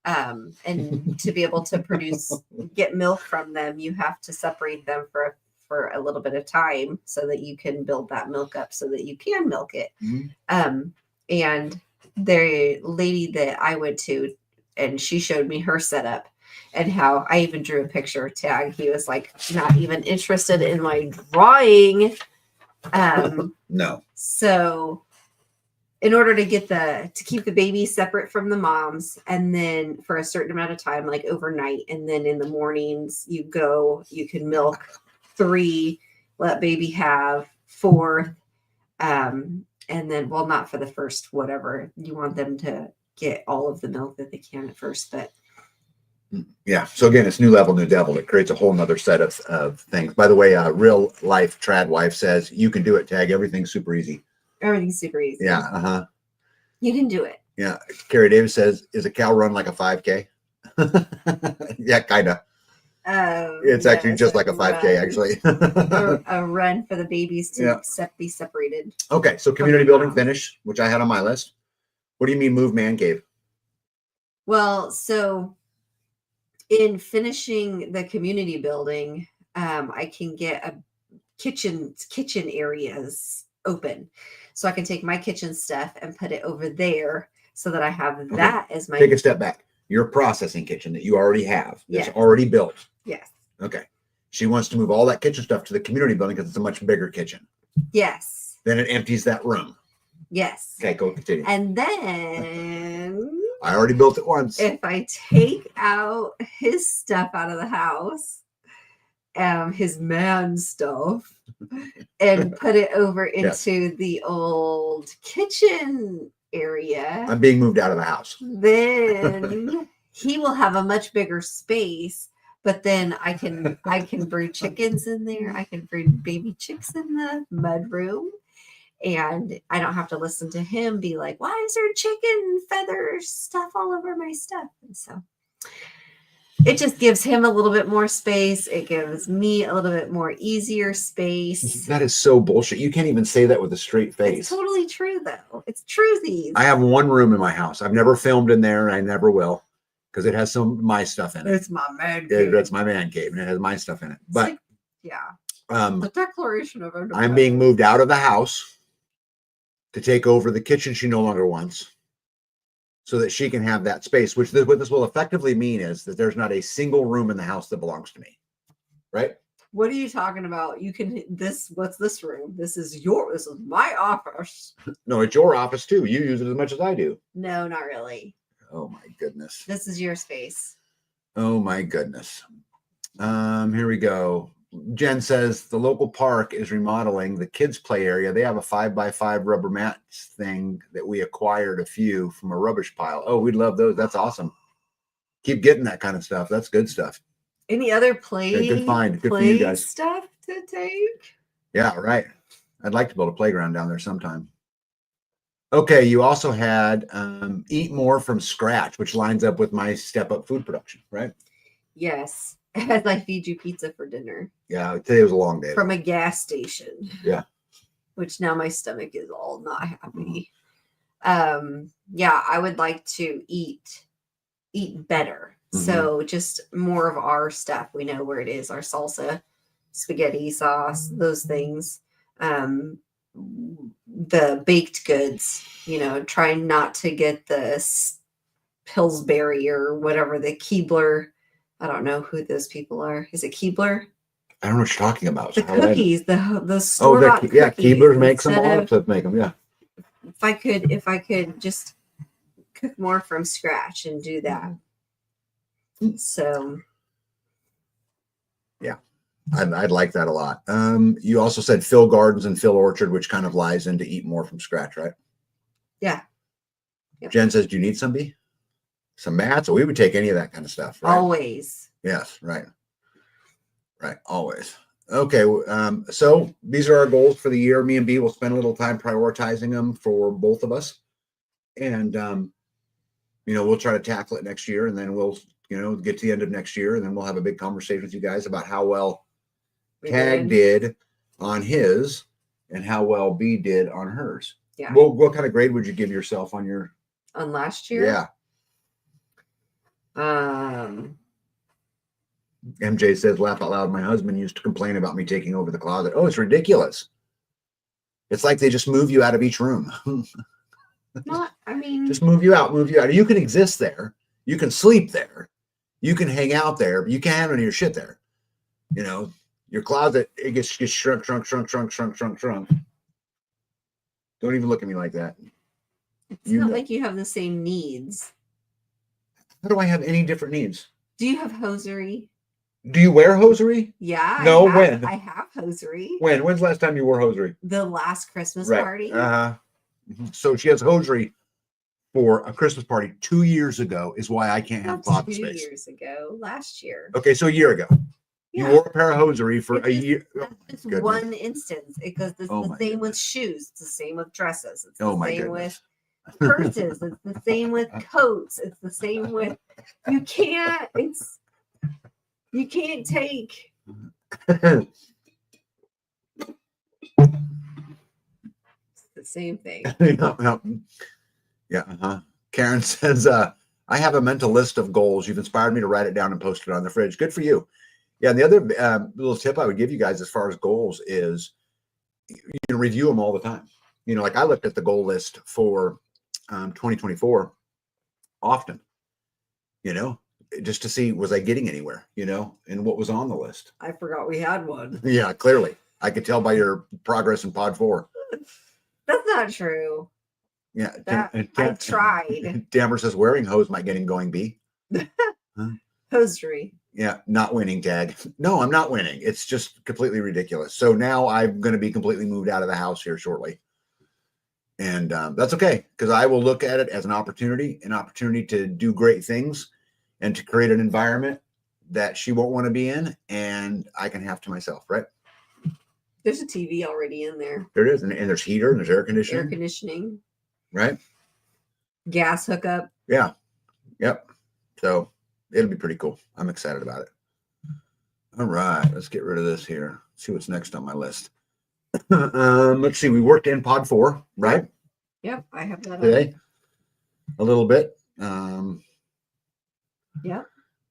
and to be able to get milk from them, you have to separate them for a little bit of time so that you can build that milk up so that you can milk it. And the lady that I went to, and she showed me her setup and how I even drew a picture tag. He was like not even interested in my drawing. No. So in order to keep the baby separate from the moms, and then for a certain amount of time, like overnight, and then in the mornings you can milk 3, let baby have 4, and then, well, not for the first, whatever. You want them to get all of the milk that they can at first, but. Yeah. So again, it's new level, new devil. It creates a whole nother set of things. By the way, real life trad wife says, you can do it, Tag. Everything's super easy. Everything's super easy. Yeah. You can do it. Yeah. Carrie Davis says, is a cow run like a 5K? Yeah, kind of. It's actually just like a 5K, actually. a run for the babies to be separated. Okay, so community building finish, which I had on my list. What do you mean move man cave? Well, so in finishing the community building, I can get a kitchen areas open. So I can take my kitchen stuff and put it over there so that I have that as my... Take a step back. Your processing kitchen that you already have, that's already built. Yes. Okay. She wants to move all that kitchen stuff to the community building because it's a much bigger kitchen. Yes. Then it empties that room. Yes. Okay, go continue. And then... I already built it once. If I take out his stuff out of the house, his man stuff, and put it over into the old kitchen area. I'm being moved out of the house. Then he will have a much bigger space, but then I can breed chickens in there. I can breed baby chicks in the mud room. And I don't have to listen to him be like, why is there chicken feather stuff all over my stuff? And so it just gives him a little bit more space. It gives me a little bit more easier space. That is so bullshit. You can't even say that with a straight face. It's totally true, though. It's truthies. I have one room in my house. I've never filmed in there, and I never will, because it has some of my stuff in it. It's my man cave. That's my man cave, and it has my stuff in it. But the Declaration of Independence. I'm being moved out of the house to take over the kitchen she no longer wants. so that she can have that space, which what this will effectively mean is that there's not a single room in the house that belongs to me. Right? What are you talking about? You can what's this room? This is my office. No, it's your office too. You use it as much as I do. No, not really. Oh my goodness. This is your space. Oh my goodness. Here we go. Jen says the local park is remodeling the kids play area. They have a 5x5 rubber mats thing that we acquired a few from a rubbish pile. Oh, we'd love those. That's awesome. Keep getting that kind of stuff. That's good stuff. Any other play? Yeah, good find. Good for you guys. Stuff to take? Yeah, right. I'd like to build a playground down there sometime. Okay, you also had eat more from scratch, which lines up with my step up food production, right? Yes. As I feed you pizza for dinner. Yeah, today was a long day. From a gas station. Yeah. Which now my stomach is all not happy. Mm-hmm. Yeah, I would like to eat better. Mm-hmm. So just more of our stuff. We know where it is, our salsa, spaghetti sauce, those things. The baked goods, try not to get the Pillsbury or whatever, the Keebler. I don't know who those people are. Is it Keebler? I don't know what you're talking about. The cookies, the store-bought cookies. Yeah, Keebler makes them. All of make them. Yeah. If I could just cook more from scratch and do that. So. Yeah. I'd like that a lot. You also said Phil Gardens and Phil Orchard, which kind of lies into eat more from scratch, right? Yeah. Yep. Jen says, do you need some bee? Some mats? We would take any of that kind of stuff, right? Always. Yes, right. Right, always. Okay, so these are our goals for the year. Me and B will spend a little time prioritizing them for both of us. And, we'll try to tackle it next year, and then we'll, get to the end of next year, and then we'll have a big conversation with you guys about how well Tag did on his and how well B did on hers. Yeah. What kind of grade would you give yourself on last year? Yeah. MJ says, laugh out loud. My husband used to complain about me taking over the closet. Oh, it's ridiculous. It's like they just move you out of each room. Just move you out. You can exist there. You can sleep there. You can hang out there, but you can't have any of your shit there. Your closet, it gets shrunk. Don't even look at me like that. It's not like you have the same needs. How do I have any different needs? Do you have hosiery? Do you wear hosiery? Yeah. No, when? I have hosiery. When's the last time you wore hosiery? The last Christmas party. So she has hosiery for a Christmas party 2 years ago is why I can't have closet space. 2 years ago, last year. Okay, so a year ago. Yeah. You wore a pair of hosiery for a year. It's one instance. Because it's the same with shoes. It's the same with dresses. It's the same with purses. It's the same with coats. It's the same with you can't take it's the same thing. Yeah. Karen says, I have a mental list of goals. You've inspired me to write it down and post it on the fridge. Good for you. Yeah, and the other little tip I would give you guys as far as goals is you can review them all the time. Like I looked at the goal list for 2024 often, just to see, was I getting anywhere, and what was on the list. I forgot we had one. Yeah, clearly. I could tell by your progress in pod 4. That's not true. Yeah. I tried. Dammer says wearing hose might get him going, B. Hosiery. Yeah, not winning, Tag. No, I'm not winning. It's just completely ridiculous. So now I'm going to be completely moved out of the house here shortly. And that's okay, because I will look at it as an opportunity to do great things and to create an environment that she won't want to be in and I can have to myself, right? There's a TV already in there. There is. And there's heater and there's air conditioning. Air conditioning. Right? Gas hookup. Yeah. Yep. So it'll be pretty cool. I'm excited about it. All right. Let's get rid of this here. See what's next on my list. Let's see. We worked in pod 4, right? Yep. I have that today. A little bit. Yeah.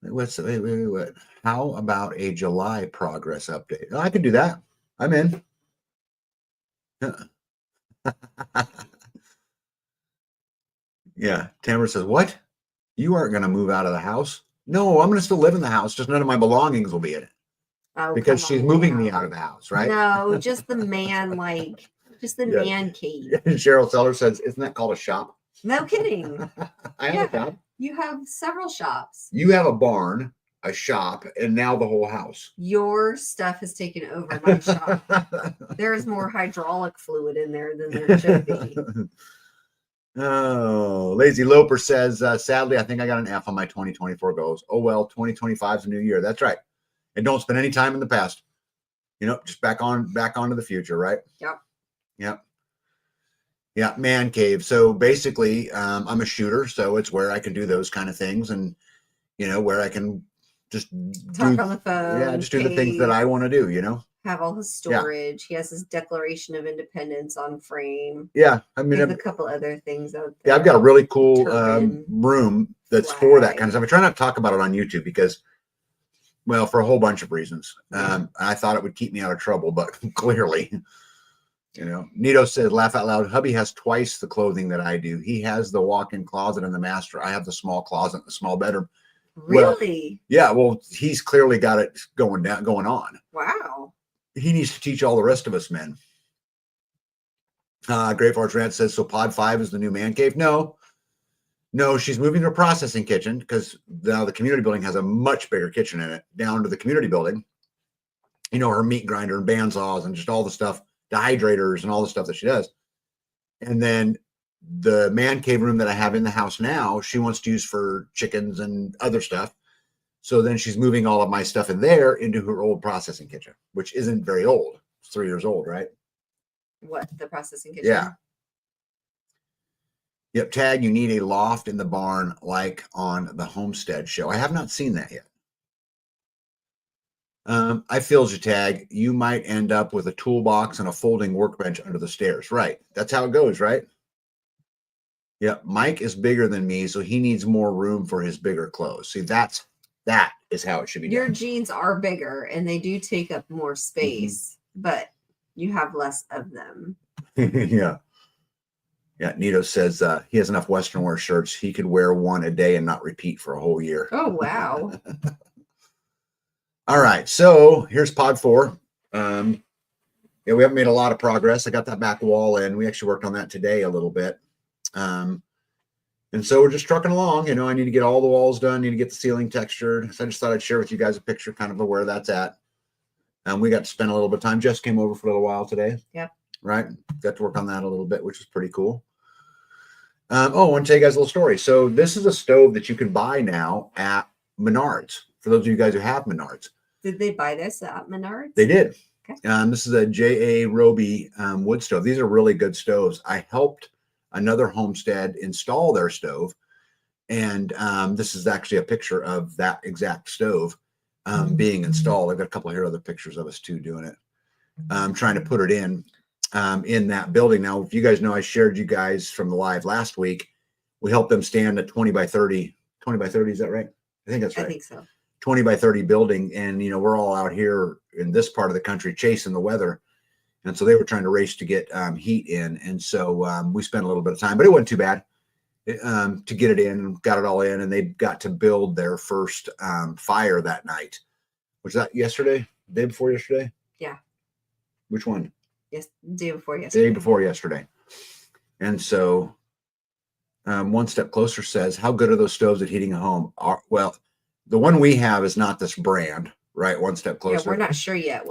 Wait. How about a July progress update? Oh, I can do that. I'm in. Yeah. Tamara says, what? You aren't going to move out of the house? No, I'm going to still live in the house. Just none of my belongings will be in it. Oh, Because come she's on moving now. me out of the house, right? No, just the Yeah. man cave. Cheryl Seller says, isn't that called a shop? No kidding. I have a shop. You have several shops. You have a barn, a shop, and now the whole house. Your stuff has taken over my shop. There is more hydraulic fluid in there than there should be. Oh, Lazy Loper says, sadly, I think I got an F on my 2024 goals. Oh, well, 2025 is a new year. That's right. And don't spend any time in the past. Just back onto the future, right? Yep. Yeah, man cave. So basically, I'm a shooter, so it's where I can do those kind of things, and where I can just talk on the phone. Yeah, just do the things that I want to do. Have all his storage. Yeah. He has his Declaration of Independence on frame. Yeah, I mean, there's a couple other things out there. Yeah, I've got a really cool room that's for that kind of stuff. I try not to talk about it on YouTube because, well, for a whole bunch of reasons. I thought it would keep me out of trouble, but clearly. Nito says, laugh out loud. Hubby has twice the clothing that I do. He has the walk-in closet and the master. I have the small closet and the small bedroom. Really? Well, yeah. Well, he's clearly got it going on. Wow. He needs to teach all the rest of us men. Great Forge Rant says, so Pod 5 is the new man cave? No, she's moving to a processing kitchen because now the community building has a much bigger kitchen in it, down to the community building. Her meat grinder and bandsaws and just all the stuff, dehydrators and all the stuff that she does. And then the man cave room that I have in the house now, she wants to use for chickens and other stuff. So then she's moving all of my stuff in there into her old processing kitchen, which isn't very old. It's 3 years old, right? What, the processing kitchen? Yeah. Yep. Tag, you need a loft in the barn like on the Homestead show. I have not seen that yet. I feel you, Tag. You might end up with a toolbox and a folding workbench under the stairs. Right. That's how it goes, right? Yeah. Mike is bigger than me, so he needs more room for his bigger clothes. See, that is how it should be done. Your jeans are bigger and they do take up more space, but you have less of them. Yeah. Yeah. Nito says he has enough Western wear shirts. He could wear one a day and not repeat for a whole year. Oh, wow. All right. So here's Pod 4. Yeah, we haven't made a lot of progress. I got that back wall in. We actually worked on that today a little bit. And so we're just trucking along. I need to get all the walls done. Need to get the ceiling textured. So I just thought I'd share with you guys a picture kind of where that's at. We got to spend a little bit of time. Jess came over for a little while today. Yep. Right. Got to work on that a little bit, which was pretty cool. I want to tell you guys a little story. So this is a stove that you can buy now at Menards. For those of you guys who have Menards. Did they buy this at Menards? They did. Okay. This is a J.A. Roby wood stove. These are really good stoves. I helped another Homestead install their stove. And this is actually a picture of that exact stove being installed. I've got a couple of other pictures of us too doing it. I'm trying to put it in that building. Now, if you guys know, I shared you guys from the live last week. We helped them stand a 20 by 30. 20 by 30, is that right? I think that's right. I think so. 20 by 30 building. And, we're all out here in this part of the country chasing the weather. And so they were trying to race to get heat in. And so we spent a little bit of time, but it wasn't too bad to get it in, got it all in. And they got to build their first fire that night. Was that yesterday? Day before yesterday? Yeah. Which one? Yes, day before yesterday. Day before yesterday. And so One Step Closer says, how good are those stoves at heating a home? Well, the one we have is not this brand, right? One Step Closer. Yeah, we're not sure yet.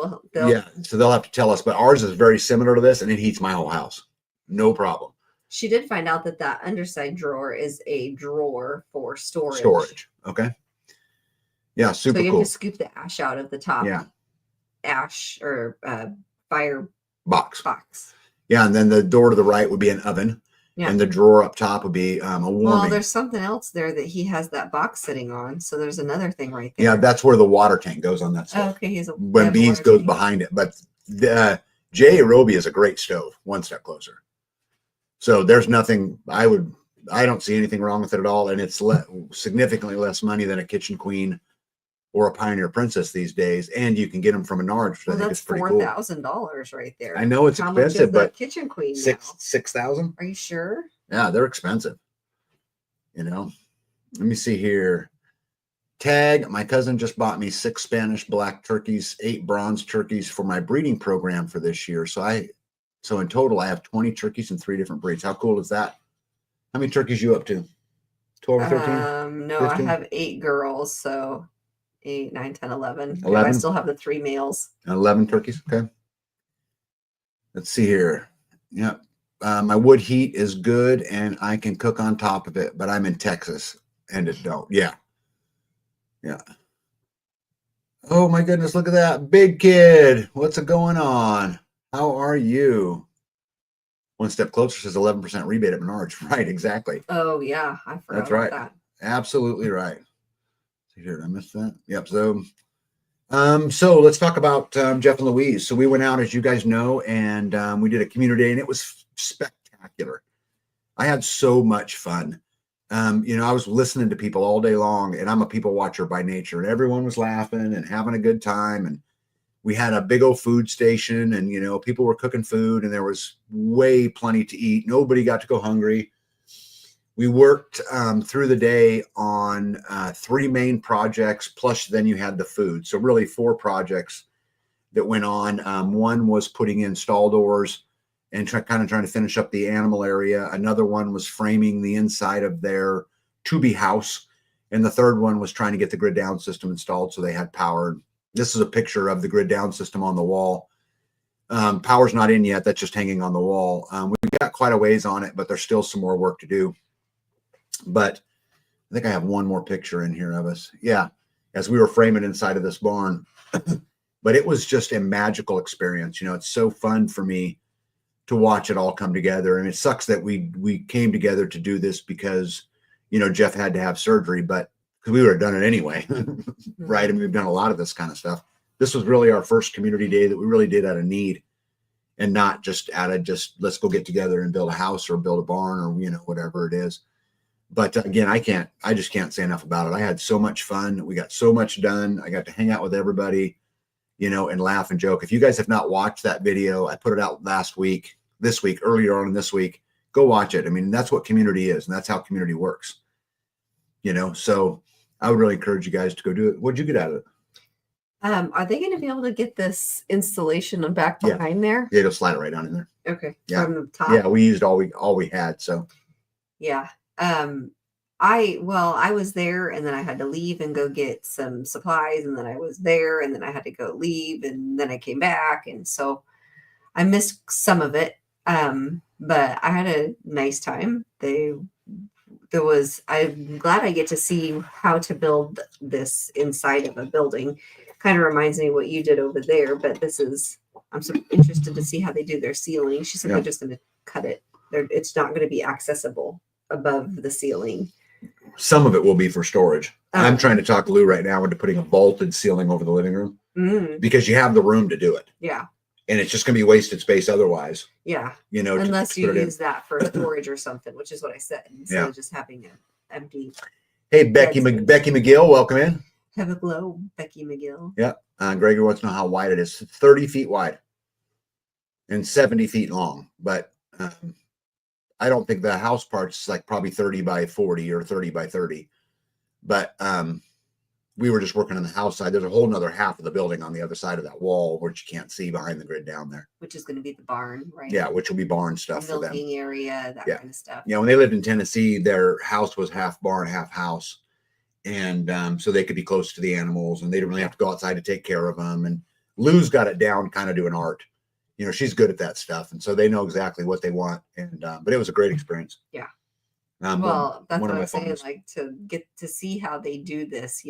So they'll have to tell us, but ours is very similar to this, and it heats my whole house. No problem. She did find out that underside drawer is a drawer for storage. Storage. Okay. Yeah, super cool. So you have to scoop the ash out of the top. Yeah. Ash or fire box. Yeah, and then the door to the right would be an oven. Yeah. And the drawer up top would be a warming. Well, there's something else there that he has that box sitting on. So there's another thing right there. Yeah, that's where the water tank goes on that stove. Oh, okay. When Beans goes behind it. But the J.A. Roby is a great stove, One Step Closer. So there's nothing, I don't see anything wrong with it at all. And it's significantly less money than a Kitchen Queen or a Pioneer Princess these days. And you can get them from Menards, which I think is pretty cool. That's $4,000 right there. I know it's expensive, but Kitchen Queen $6,000. Are you sure? Yeah, they're expensive. You know, let me see here. Tag, my cousin just bought me 6 Spanish black turkeys, 8 bronze turkeys for my breeding program for this year. So in total, I have 20 turkeys in 3 different breeds. How cool is that? How many turkeys you up to? 12 or 13? No, 15? I have 8 girls, so 8, 9, 10, 11. Yeah, I 11? still have the 3 males. 11 turkeys. Okay. Let's see here. Yep. My wood heat is good and I can cook on top of it, but I'm in Texas and it don't. Yeah. Yeah. Oh my goodness, look at that. Big kid. What's going on? How are you? One Step Closer says 11% rebate at Menards. Right, exactly. Oh yeah, I forgot That's about right. that. Absolutely right. Here, did I miss that? Yep. So let's talk about Jeff and Louise. So we went out, as you guys know, and we did a community day, and it was spectacular. I had so much fun. I was listening to people all day long, and I'm a people watcher by nature, and everyone was laughing and having a good time. And we had a big old food station, and people were cooking food, and there was plenty to eat. Nobody got to go hungry. We worked through the day on 3 main projects, plus then you had the food. So really 4 projects that went on. One was putting in stall doors and trying to finish up the animal area. Another one was framing the inside of their to-be house. And the third one was trying to get the grid down system installed so they had power. This is a picture of the grid down system on the wall. Power's not in yet. That's just hanging on the wall. We've got quite a ways on it, but there's still some more work to do. But I think I have one more picture in here of us. Yeah, as we were framing inside of this barn. But it was just a magical experience. It's so fun for me to watch it all come together. And it sucks that we came together to do this because, Jeff had to have surgery, but because we would have done it anyway. Right. I mean, we've done a lot of this kind of stuff. This was really our first community day that we really did out of need and not just out of let's go get together and build a house or build a barn or, whatever it is. But again, I just can't say enough about it. I had so much fun. We got so much done. I got to hang out with everybody, and laugh and joke. If you guys have not watched that video, I put it out earlier on in this week, go watch it. I mean, that's what community is, and that's how community works, so I would really encourage you guys to go do it. What'd you get out of it? Are they going to be able to get this installation back behind there? Yeah, just slide it right down in there. Okay. Yeah. From the top. Yeah, we used all we had. So yeah. I was there and then I had to leave and go get some supplies, and then I was there and then I had to go leave and then I came back, and so I missed some of it. But I had a nice time. I'm glad I get to see how to build this inside of a building. Kind of reminds me of what you did over there, but I'm so interested to see how they do their ceiling. She said they're just going to cut it. It's not going to be accessible above the ceiling. Some of it will be for storage. I'm trying to talk Lou right now into putting a vaulted ceiling over the living room because you have the room to do it. Yeah. And it's just going to be wasted space otherwise. Yeah. Unless you use that for storage or something, which is what I said. Instead of just having an empty. Hey, Becky McGill, welcome in. Have a glow, Becky McGill. Yeah. Gregory wants to know how wide it is. 30 feet wide and 70 feet long. But I don't think the house part's like probably 30 by 40 or 30 by 30. But we were just working on the house side. There's a whole nother half of the building on the other side of that wall, which you can't see behind the grid down there. Which is going to be the barn, right? Yeah, which will be barn stuff for them. Milking area, that kind of stuff. Yeah, when they lived in Tennessee, their house was half barn, half house. And so they could be close to the animals and they didn't really have to go outside to take care of them. And Lou's got it down kind of doing art. She's good at that stuff. And so they know exactly what they want. And but it was a great experience. Yeah. Well, that's what I'm saying, like to get to see how they do this,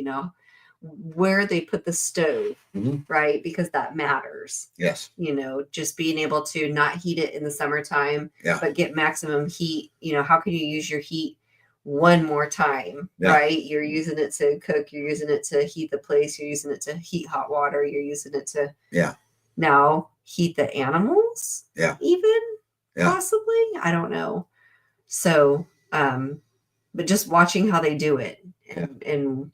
where they put the stove, right? Because that matters. Yes. Just being able to not heat it in the summertime, but get maximum heat. How can you use your heat one more time, right? You're using it to cook, you're using it to heat the place, you're using it to heat hot water, you're using it to now heat the animals, even possibly. I don't know. So but just watching how they do it and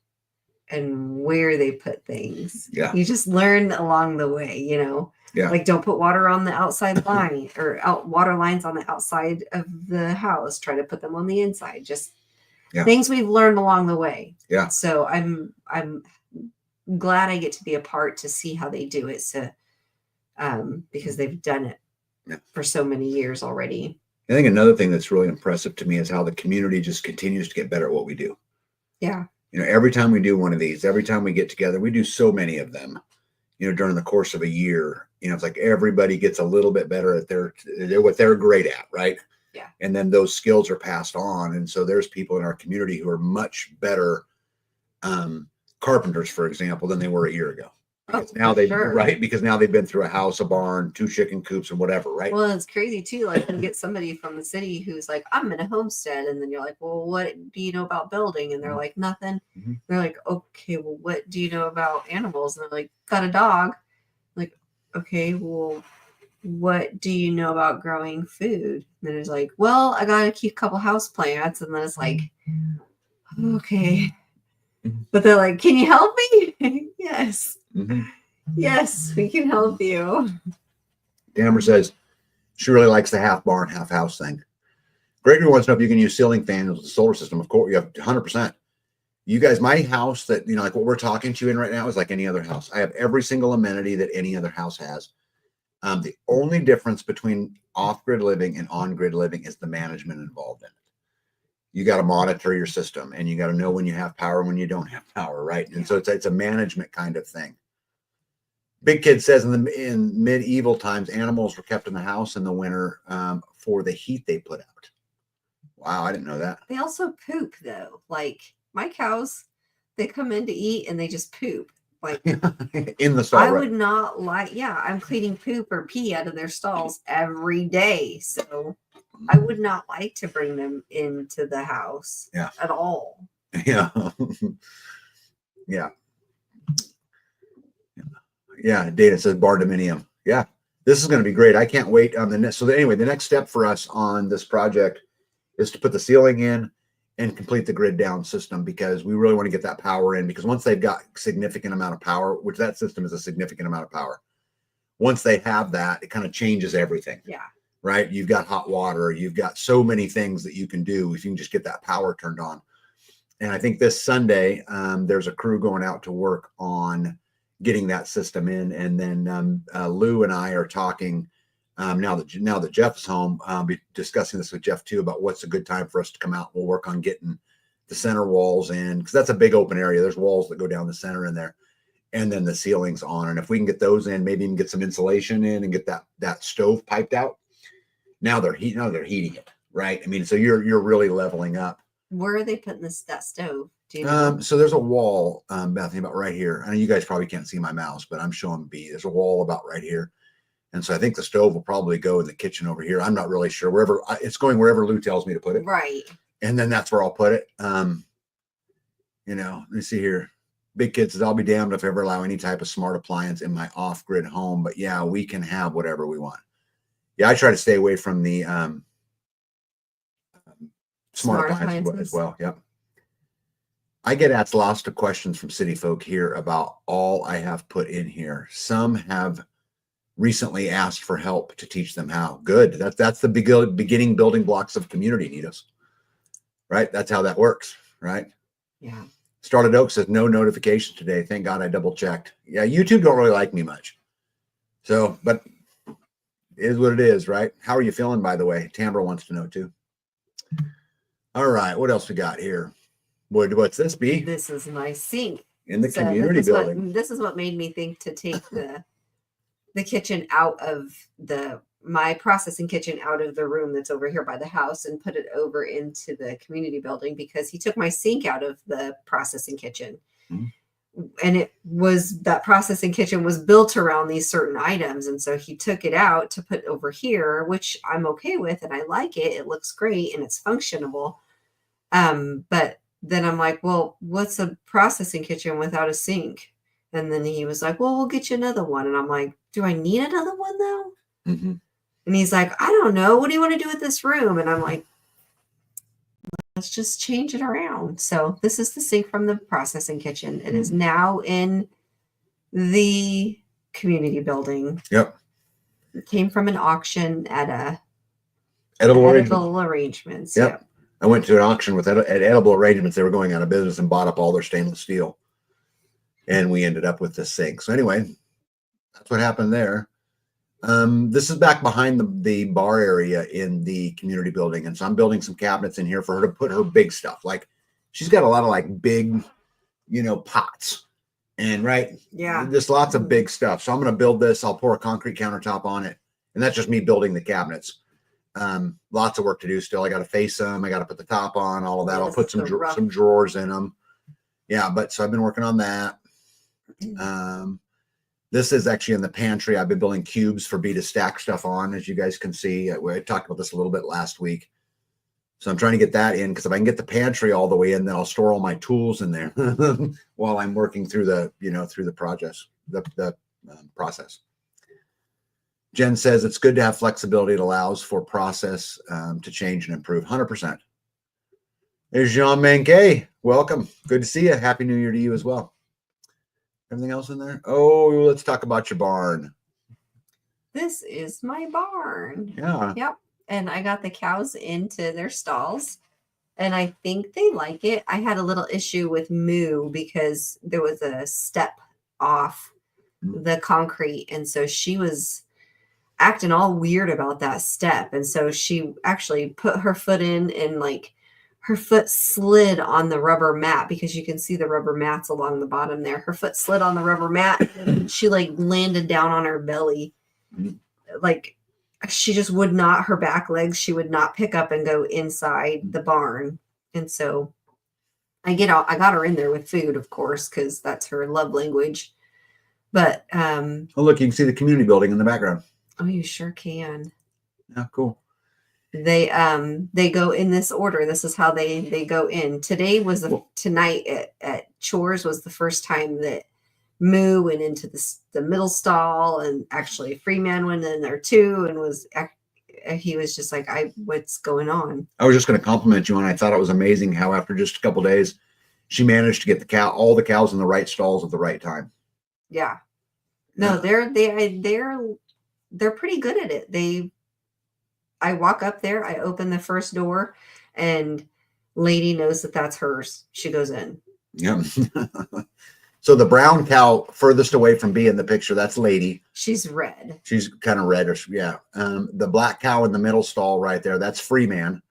where they put things. Yeah. You just learn along the way, like don't put water on the outside line or water lines on the outside of the house. Try to put them on the inside. Just Yeah. Things we've learned along the way. Yeah. So I'm glad I get to be a part to see how they do it. So because they've done it for so many years already. I think another thing that's really impressive to me is how the community just continues to get better at what we do. Yeah. Every time we do one of these, every time we get together, we do so many of them, during the course of a year. It's like everybody gets a little bit better at what they're great at, right? Yeah. And then those skills are passed on. And so there's people in our community who are much better carpenters, for example, than they were a year ago. Because now because now they've been through a house, a barn, 2 chicken coops, and whatever, right? Well, it's crazy too. Like you get somebody from the city who's like, I'm in a homestead, and then you're like, well, what do you know about building? And they're like, nothing. Mm-hmm. They're like, okay, well, what do you know about animals? And they're like, got a dog. I'm like, okay, well, what do you know about growing food? And then it's like, well, I gotta keep a couple house plants, and then it's like, okay. But they're like, can you help me? Yes. Mm-hmm. Yes, we can help you. Amber says she really likes the half barn, half house thing. Gregory wants to know if you can use ceiling fans with the solar system. Of course, you have 100%. You guys, my house that, like what we're talking to you in right now is like any other house. I have every single amenity that any other house has. The only difference between off-grid living and on-grid living is the management involved in it. You got to monitor your system, and you got to know when you have power and when you don't have power, right? And so it's a management kind of thing. Big Kid says in medieval times, animals were kept in the house in the winter for the heat they put out. Wow, I didn't know that. They also poop though. Like my cows, they come in to eat and they just poop. Like in the stall. I would not like. Yeah, I'm cleaning poop or pee out of their stalls every day, so I would not like to bring them into the house at all. Yeah. Yeah. Data says bar dominium. Yeah. This is going to be great. I can't wait on the next. So anyway, the next step for us on this project is to put the ceiling in and complete the grid down system, because we really want to get that power in, because once they've got significant amount of power, which that system is a significant amount of power. Once they have that, it kind of changes everything. Yeah. Right. You've got hot water. You've got so many things that you can do if you can just get that power turned on. And I think this Sunday, there's a crew going out to work on getting that system in. And then Lou and I are talking now that Jeff is home. I'll be discussing this with Jeff too about what's a good time for us to come out. We'll work on getting the center walls in, because that's a big open area. There's walls that go down the center in there, and then the ceilings on. And if we can get those in, maybe even get some insulation in and get that stove piped out. Now they're heating it, right? I mean, so you're really leveling up. Where are they putting that stove? Do you know? So there's a wall, Bethany, about right here. I know you guys probably can't see my mouse, but I'm showing B. There's a wall about right here. And so I think the stove will probably go in the kitchen over here. I'm not really sure. It's going wherever Lou tells me to put it. Right. And then that's where I'll put it. Let me see here. Big Kid says, I'll be damned if I ever allow any type of smart appliance in my off-grid home. But yeah, we can have whatever we want. Yeah, I try to stay away from the smart appliances as well. Yep. I get asked lots of questions from city folk here about all I have put in here. Some have recently asked for help to teach them how. Good. That's the beginning building blocks of community, Nitos. Right? That's how that works, right? Yeah. Started Oak says no notifications today. Thank God I double checked. Yeah, YouTube don't really like me much. So, but it is what it is, right? How are you feeling, by the way? Tambra wants to know too. All right, what else we got here? What's this, B? This is my sink. In the community building. This is what made me think to take the kitchen out of my processing kitchen out of the room that's over here by the house and put it over into the community building, because he took my sink out of the processing kitchen. Mm-hmm. And that processing kitchen was built around these certain items. And so he took it out to put over here, which I'm okay with. And I like it. It looks great and it's functionable. But then I'm like, well, what's a processing kitchen without a sink? And then he was like, well, we'll get you another one. And I'm like, do I need another one though? Mm-hmm. And he's like, I don't know. What do you want to do with this room? And I'm like, let's just change it around. So this is the sink from the processing kitchen. It is now in the community building. Yep. It came from an auction at Edible Arrangements. Arrangements. Yep. I went to an auction with at Edible Arrangements. They were going out of business and bought up all their stainless steel. And we ended up with this sink. So anyway, that's what happened there. This is back behind the bar area in the community building. And so I'm building some cabinets in here for her to put her big stuff. Like she's got a lot of like big, pots and just lots of big stuff. So I'm going to build this. I'll pour a concrete countertop on it. And that's just me building the cabinets. Lots of work to do still. I got to face them. I got to put the top on, all of that. I'll put some drawers in them. Yeah. But so I've been working on that. This is actually in the pantry. I've been building cubes for B to stack stuff on, as you guys can see. I talked about this a little bit last week. So I'm trying to get that in because if I can get the pantry all the way in, then I'll store all my tools in there while I'm working through the, through the process. Jen says it's good to have flexibility. It allows for process to change and improve. 100%. There's Jean Manquet. Welcome. Good to see you. Happy New Year to you as well. Anything else in there? Oh, let's talk about your barn. This is my barn. Yeah. Yep. And I got the cows into their stalls and I think they like it. I had a little issue with Moo because there was a step off the concrete. And so she was acting all weird about that step. And so she actually put her foot in and like her foot slid on the rubber mat because you can see the rubber mats along the bottom there. Her foot slid on the rubber mat and she like landed down on her belly. Like she just would not, her back legs, she would not pick up and go inside the barn. And so I got her in there with food, of course, because that's her love language. But oh look, you can see the community building in the background. Oh, you sure can. Yeah, cool. They go in this order. This is how they go in. Today was tonight at chores was the first time that Moo went into the middle stall, and actually Freeman went in there too, and he was just like, what's going on? I was just going to compliment you on. I thought it was amazing how after just a couple of days, she managed to get all the cows in the right stalls at the right time. Yeah. No, they're pretty good at it. I walk up there, I open the first door, and lady knows that that's hers. She goes in. Yeah. So the brown cow furthest away from B in the picture, that's Lady. She's red. She's kind of reddish. Yeah. The black cow in the middle stall right there, that's Freeman.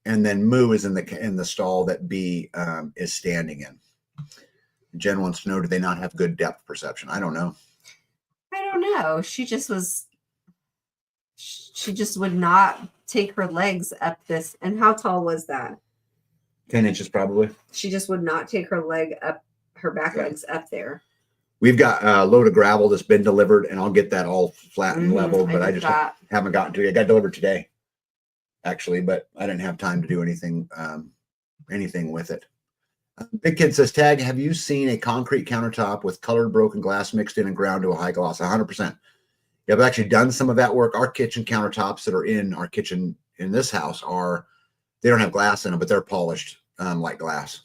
And then Moo is in the stall that B is standing in. Jen wants to know, do they not have good depth perception? I don't know. She just would not take her legs up this. And how tall was that? 10 inches probably. She just would not take her back legs up there. We've got a load of gravel that's been delivered, and I'll get that all flat and level, but I just haven't gotten to it. It got delivered today, actually, but I didn't have time to do anything with it. Big Kid says, Tag, have you seen a concrete countertop with colored broken glass mixed in and ground to a high gloss? 100%. Yeah, I've actually done some of that work. Our kitchen countertops that are in our kitchen in this house they don't have glass in them, but they're polished like glass.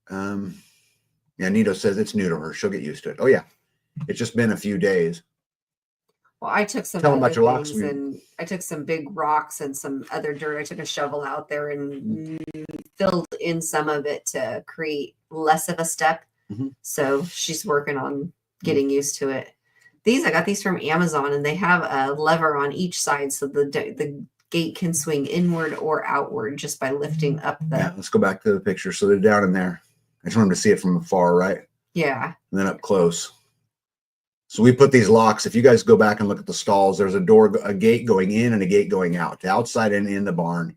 Yeah, Nito says it's new to her. She'll get used to it. Oh yeah, it's just been a few days. Well, I took some other things and I took some big rocks and some other dirt. I took a shovel out there and filled in some of it to create less of a step. Mm-hmm. So she's working on getting used to it. I got these from Amazon, and they have a lever on each side so the gate can swing inward or outward just by lifting up the. Yeah, let's go back to the picture. So they're down in there. I just want them to see it from afar, right? Yeah. And then up close. So we put these locks. If you guys go back and look at the stalls, there's a gate going in and a gate going out, to outside and in the barn.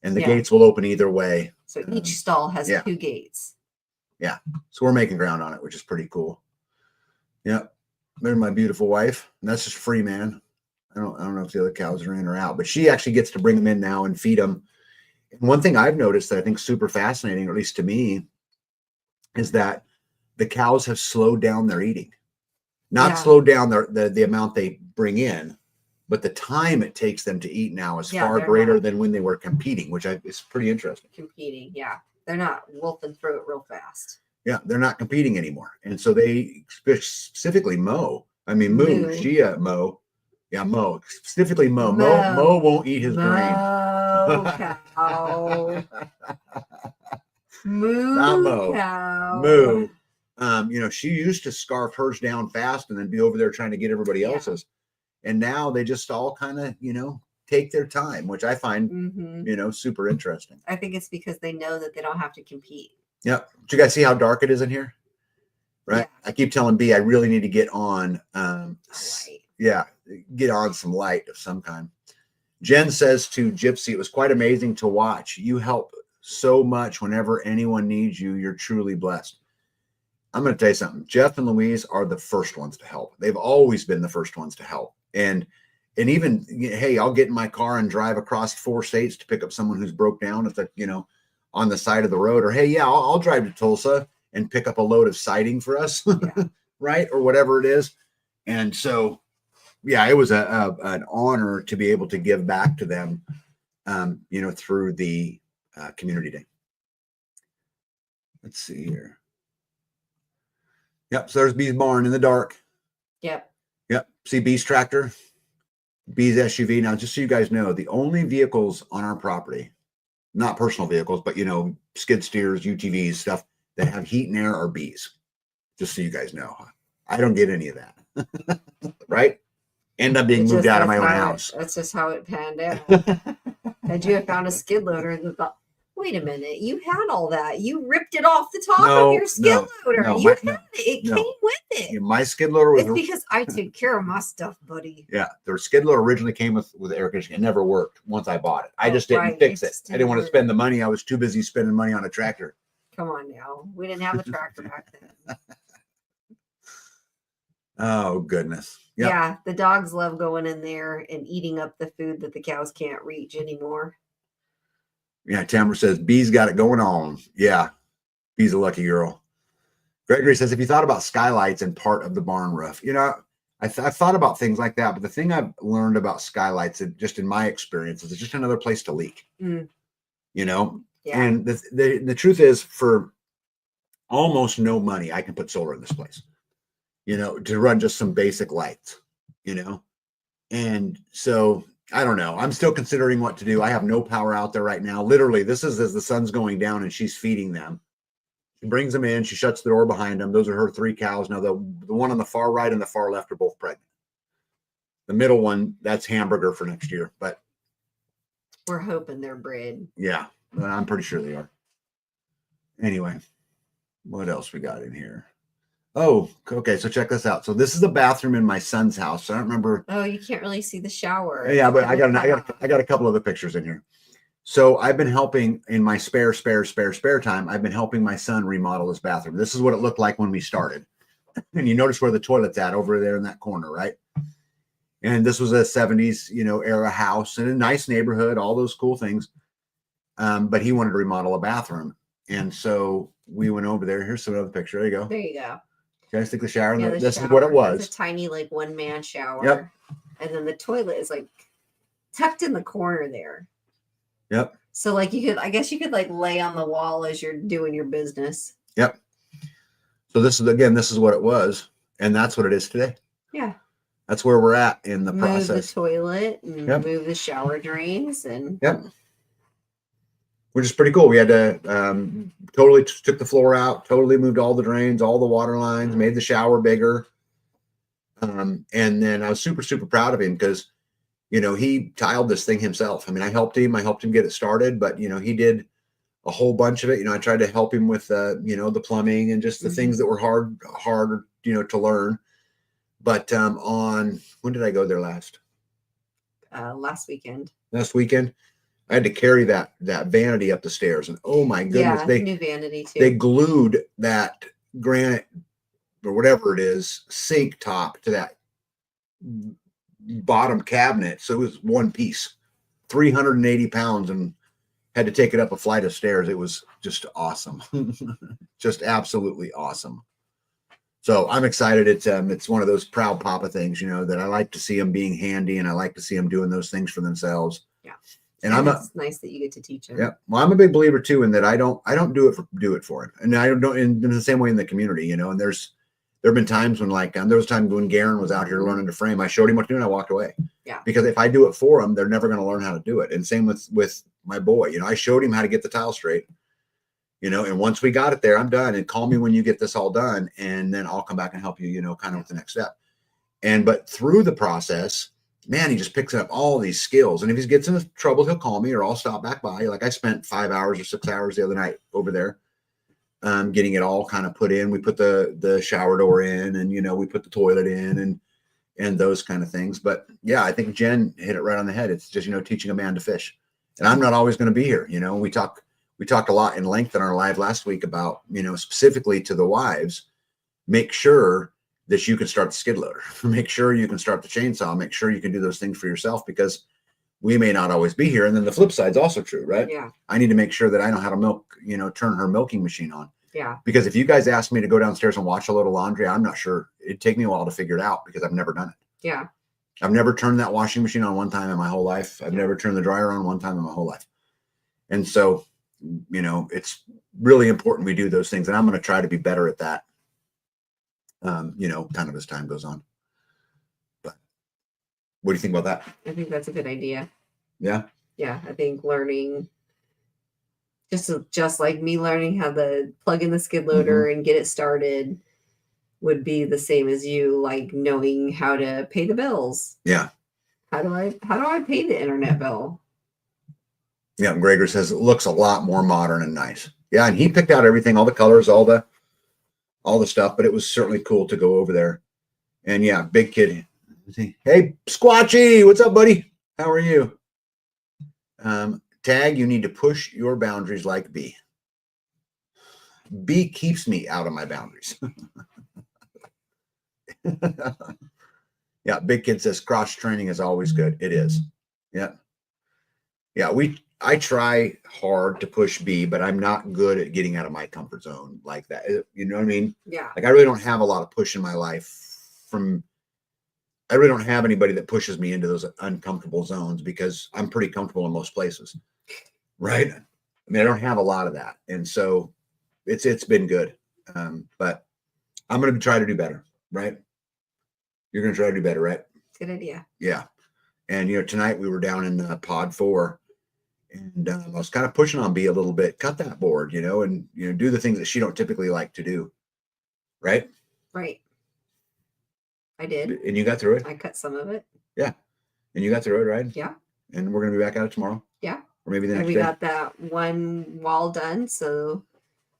And the gates will open either way. So each stall has 2 gates. Yeah. So we're making ground on it, which is pretty cool. Yeah. There's my beautiful wife. And that's just Freeman. I don't know if the other cows are in or out, but she actually gets to bring them in now and feed them. And one thing I've noticed that I think is super fascinating, or at least to me, is that the cows have slowed down their eating. Not slowed down the amount they bring in, but the time it takes them to eat now is far greater than when they were competing, which is pretty interesting. Competing, yeah. They're not wolfing through it real fast. Yeah, they're not competing anymore. And so they specifically Mo. I mean, Moo. Mo. Yeah, Mo. Specifically Mo. Mo won't eat his grain. cow. Moo Not Mo. cow. Moo. She used to scarf hers down fast and then be over there trying to get everybody else's. And now they just all kind of, take their time, which I find, super interesting. I think it's because they know that they don't have to compete. Yep. Did you guys see how dark it is in here? Right. Yeah. I keep telling B I really need to get on. Get on some light of some kind. Jen says to Gypsy, it was quite amazing to watch. You help so much whenever anyone needs you. You're truly blessed. I'm going to tell you something. Jeff and Louise are the first ones to help. They've always been the first ones to help. And even, hey, I'll get in my car and drive across 4 states to pick up someone who's broke down at the, on the side of the road. Or, hey, yeah, I'll drive to Tulsa and pick up a load of siding for us, right? Or whatever it is. And so, yeah, it was an honor to be able to give back to them, through the community day. Let's see here. Yep. So there's B's barn in the dark. Yep. See B's tractor, B's SUV. Now, just so you guys know, the only vehicles on our property, not personal vehicles, but, skid steers, UTVs, stuff that have heat and air are B's. Just so you guys know. I don't get any of that. Right? End up being moved out of my own house. That's just how it panned out. Had you have found a skid loader and thought, wait a minute, you had all that. You ripped it off the top of your skid loader. It came with it. Yeah, my skid loader was... It's because I take care of my stuff, buddy. Yeah, the skid loader originally came with air conditioning. It never worked once I bought it. I just didn't fix it. I didn't want to spend the money. I was too busy spending money on a tractor. Come on now. We didn't have a tractor back then. Oh, goodness. Yep. Yeah, the dogs love going in there and eating up the food that the cows can't reach anymore. Yeah, Tamara says, B's got it going on. Yeah, B's a lucky girl. Gregory says, if you thought about skylights and part of the barn roof, I've thought about things like that. But the thing I've learned about skylights, just in my experience, is it's just another place to leak. Yeah. And the truth is, for almost no money, I can put solar in this place, to run just some basic lights, and so I don't know. I'm still considering what to do. I have no power out there right now. Literally, this is as the sun's going down and she's feeding them. She brings them in. She shuts the door behind them. Those are her 3 cows. Now, the one on the far right and the far left are both pregnant. The middle one, that's Hamburger for next year. But we're hoping they're bred. Yeah, I'm pretty sure they are. Anyway, what else we got in here? Oh, okay. So check this out. So this is the bathroom in my son's house. I don't remember. Oh, you can't really see the shower. Yeah, but I got a couple other pictures in here. So I've been helping in my spare time. I've been helping my son remodel his bathroom. This is what it looked like when we started. And you notice where the toilet's at over there in that corner, right? And this was a 70s, era house in a nice neighborhood, all those cool things. But he wanted to remodel a bathroom. And so we went over there. Here's some other picture. There you go. There you go. You guys take the shower. Yeah, this is what it was. It's a tiny, 1-man shower. Yep. And then the toilet is tucked in the corner there. Yep. So I guess you could lay on the wall as you're doing your business. Yep. So this is what it was. And that's what it is today. Yeah. That's where we're at in the process. Move the toilet and move the shower drains and. Yep. Which is pretty cool. We had to totally took the floor out, totally moved all the drains, all the water lines, made the shower bigger. And then I was super, super proud of him because, he tiled this thing himself. I mean, I helped him get it started, but, he did a whole bunch of it. I tried to help him with, the plumbing and just the things that were hard, to learn. But when did I go there last? Last weekend. Last weekend. I had to carry that vanity up the stairs, and oh my goodness, new vanity too. They glued that granite or whatever it is sink top to that bottom cabinet, so it was one piece, 380 pounds, and had to take it up a flight of stairs. It was just awesome, just absolutely awesome. So I'm excited. It's one of those proud papa things, that I like to see them being handy, and I like to see them doing those things for themselves. Yeah. And it's nice that you get to teach him. Yeah. Well, I'm a big believer too in that I don't do it for him. And I don't in the same way in the community, and there's There have been times when there was a time when Garen was out here learning to frame. I showed him what to do and I walked away. Yeah. Because if I do it for them, they're never going to learn how to do it. And same with my boy. I showed him how to get the tile straight. And once we got it there, I'm done. And call me when you get this all done, and then I'll come back and help you, kind of with the next step. But through the process, man, he just picks up all these skills. And if he gets into trouble, he'll call me or I'll stop back by. Like I spent 5 hours or 6 hours the other night over there, getting it all kind of put in. We put the shower door in, and, we put the toilet in and those kind of things. But yeah, I think Jen hit it right on the head. It's just, teaching a man to fish. And I'm not always going to be here. We talked a lot in length in our live last week about, specifically to the wives, make sure that you can start the skid loader, make sure you can start the chainsaw, make sure you can do those things for yourself, because we may not always be here. And then the flip side is also true, right? Yeah. I need to make sure that I know how to milk, turn her milking machine on. Yeah. Because if you guys ask me to go downstairs and wash a load of laundry, I'm not sure. It'd take me a while to figure it out because I've never done it. Yeah. I've never turned that washing machine on one time in my whole life. I've never turned the dryer on one time in my whole life. And so, it's really important we do those things. And I'm going to try to be better at that, kind of as time goes on. But what do you think about that? I think that's a good idea. Yeah. Yeah. I think learning, just like me learning how to plug in the skid loader and get it started, would be the same as you, like knowing how to pay the bills. Yeah. How do I pay the internet bill? Yeah. Gregor says it looks a lot more modern and nice. Yeah. And he picked out everything, all the colors, all the stuff, but it was certainly cool to go over there. And yeah, big kid. Hey, Squatchy, what's up, buddy? How are you? Tag, you need to push your boundaries like B. B keeps me out of my boundaries. Yeah, big kid says cross training is always good. It is. Yeah. Yeah, I try hard to push B, but I'm not good at getting out of my comfort zone like that. You know what I mean? Yeah. Like I really don't have a lot of push in my life I really don't have anybody that pushes me into those uncomfortable zones because I'm pretty comfortable in most places. Right? I mean, I don't have a lot of that. And so it's been good. But I'm going to try to do better, right? You're going to try to do better, right? Good idea. Yeah. And, tonight we were down in pod 4 and I was kind of pushing on B a little bit, cut that board, and, do the things that she don't typically like to do. Right? Right. I did. And you got through it? I cut some of it. Yeah. And you got through it, right? Yeah. And we're going to be back at it tomorrow? Yeah. Or maybe the next and we day? got that one wall done,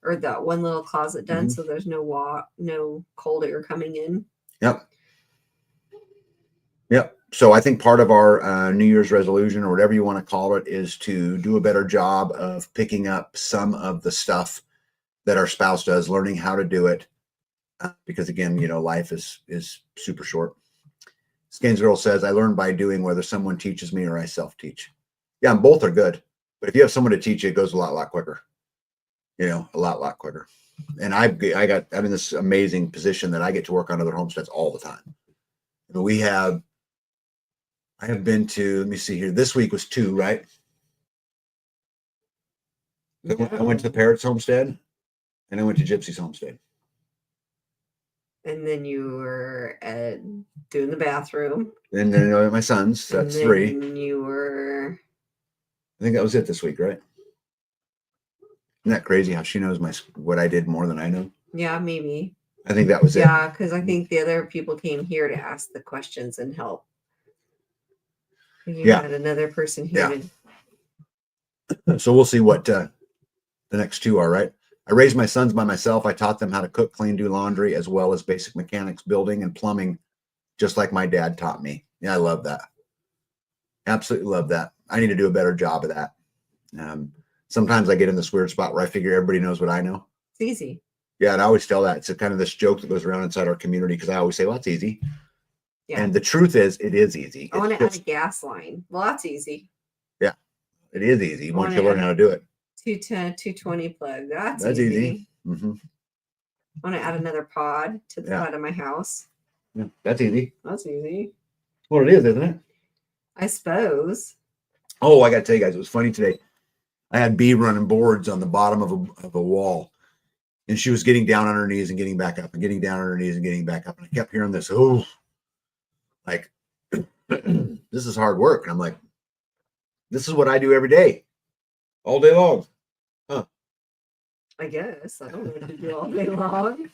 or that one little closet done, so there's no cold air coming in. Yep. Yep. So I think part of our New Year's resolution, or whatever you want to call it, is to do a better job of picking up some of the stuff that our spouse does, learning how to do it. Because again, life is super short. Skins Girl says, I learn by doing, whether someone teaches me or I self-teach. Yeah, and both are good. But if you have someone to teach you, it goes a lot quicker. A lot quicker. And I'm in this amazing position that I get to work on other homesteads all the time. I have been to, let me see here. This week was 2, right? Yeah. I went to the Parrots homestead and I went to Gypsy's homestead. And then you were doing the bathroom. And then my son's, that's 3. And you were... I think that was it this week, right? Isn't that crazy how she knows what I did more than I know? Yeah, maybe. I think that was it. Yeah, because I think the other people came here to ask the questions and help. You had another person here. Yeah. So we'll see what the next 2 are, right? I raised my sons by myself. I taught them how to cook, clean, do laundry, as well as basic mechanics, building, and plumbing, just like my dad taught me. Yeah, I love that. Absolutely love that. I need to do a better job of that. Sometimes I get in this weird spot where I figure everybody knows what I know. It's easy. Yeah, and I always tell that. It's kind of this joke that goes around inside our community because I always say, well, that's easy. Yeah. And the truth is, it is easy. I want to add a gas line. Well, that's easy. Yeah, it is easy once you learn how to do it. 210, 220 plug. That's easy. Mm-hmm. I want to add another pod to the side of my house. Yeah, that's easy. That's easy. Well, it is, isn't it? I suppose. Oh, I got to tell you guys, it was funny today. I had B running boards on the bottom of a wall. And she was getting down on her knees and getting back up and getting down on her knees and getting back up. And I kept hearing this, oh, like, this is hard work. And I'm like, this is what I do every day, all day long. Huh. I guess. I don't know what to do all day long.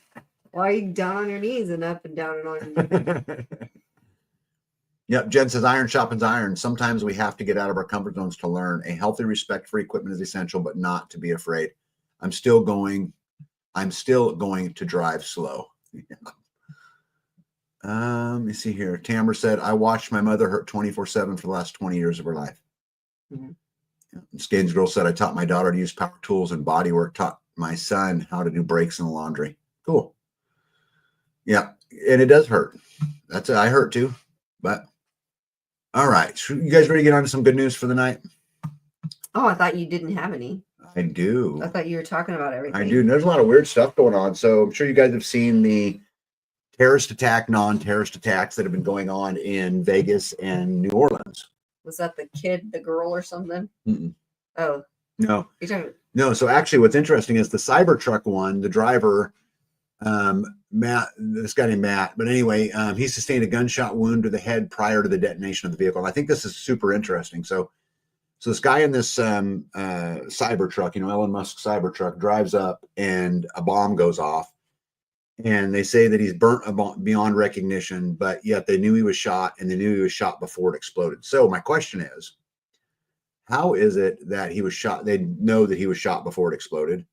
Why are you down on your knees and up and down and on? Yep. Jen says, iron sharpens iron. Sometimes we have to get out of our comfort zones to learn. A healthy respect for equipment is essential, but not to be afraid. I'm still going to drive slow. Yeah. Let me see here. Tamara said, I watched my mother hurt 24/7 for the last 20 years of her life. Mm-hmm. Skanes Girl said, I taught my daughter to use power tools and body work, taught my son how to do brakes and laundry. Cool. Yeah. And it does hurt. I hurt too. But all right. So you guys ready to get on to some good news for the night? Oh, I thought you didn't have any. I do. I thought you were talking about everything. I do. There's a lot of weird stuff going on. So I'm sure you guys have seen the terrorist attack, non-terrorist attacks that have been going on in Vegas and New Orleans. Was that the kid, the girl, or something? Mm-mm. Oh. No. No. So actually what's interesting is the Cybertruck one, the driver, Matt, this guy named Matt, but anyway, he sustained a gunshot wound to the head prior to the detonation of the vehicle. And I think this is super interesting. So this guy in this Cybertruck, Elon Musk Cybertruck, drives up and a bomb goes off. And they say that he's burnt beyond recognition, but yet they knew he was shot, and they knew he was shot before it exploded. So my question is, how is it that he was shot? They know that he was shot before it exploded.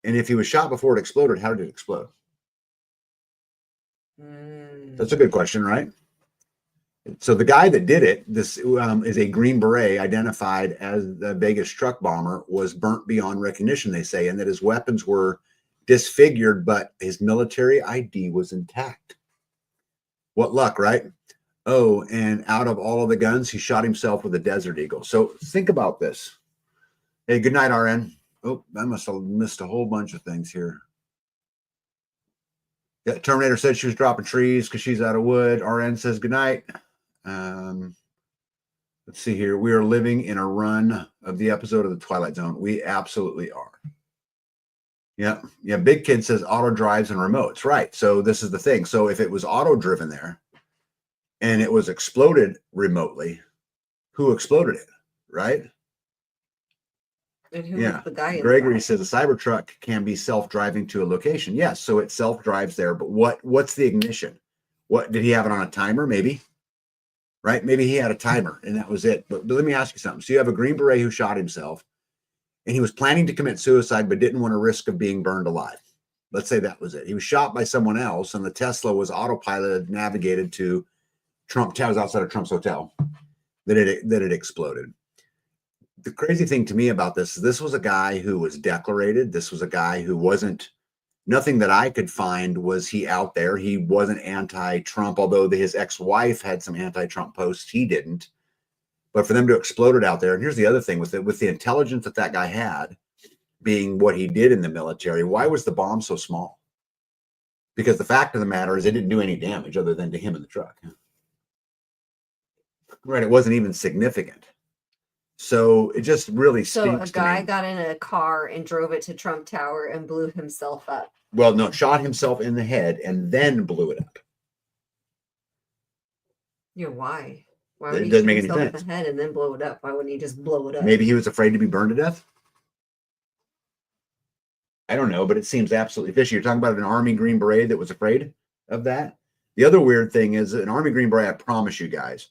And if he was shot before it exploded, how did it explode? That's a good question, right? So the guy that did it, this is a Green Beret identified as the Vegas truck bomber, was burnt beyond recognition, they say, and that his weapons were disfigured, but his military ID was intact. What luck, right? Oh, and out of all of the guns, he shot himself with a Desert Eagle. So think about this. Hey, good night, RN. Oh, I must have missed a whole bunch of things here. Yeah, Terminator said she was dropping trees because she's out of wood. RN says good night. Let's see here. We are living in a run of the episode of the Twilight Zone. We absolutely are. Yeah. Big Kid says auto drives and remotes. Right. So this is the thing. So if it was auto driven there and it was exploded remotely, who exploded it? Right. And who was the guy? Gregory says a Cybertruck can be self-driving to a location. Yes. So it self-drives there. But what's the ignition? What did he have it on a timer? Maybe. Right. Maybe he had a timer and that was it. But let me ask you something. So you have a Green Beret who shot himself. And he was planning to commit suicide, but didn't want a risk of being burned alive. Let's say that was it. He was shot by someone else, and the Tesla was autopiloted, navigated to Trump Towers outside of Trump's hotel. That it exploded. The crazy thing to me about this was a guy who was declarated. This was a guy who wasn't. Nothing that I could find was he out there. He wasn't anti-Trump, although his ex-wife had some anti-Trump posts. He didn't. But for them to explode it out there, and here's the other thing with the intelligence that guy had, being what he did in the military, why was the bomb so small? Because the fact of the matter is it didn't do any damage other than to him in the truck. Right, it wasn't even significant. So it just really stinks. So a guy got in a car and drove it to Trump Tower and blew himself up. Well, no, shot himself in the head and then blew it up. Yeah, why? Why would it he doesn't make shoot any himself sense. in the head and then blow it up? Why wouldn't he just blow it up? Maybe he was afraid to be burned to death. I don't know, but it seems absolutely fishy. You're talking about an Army Green Beret that was afraid of that. The other weird thing is an Army Green Beret, I promise you guys,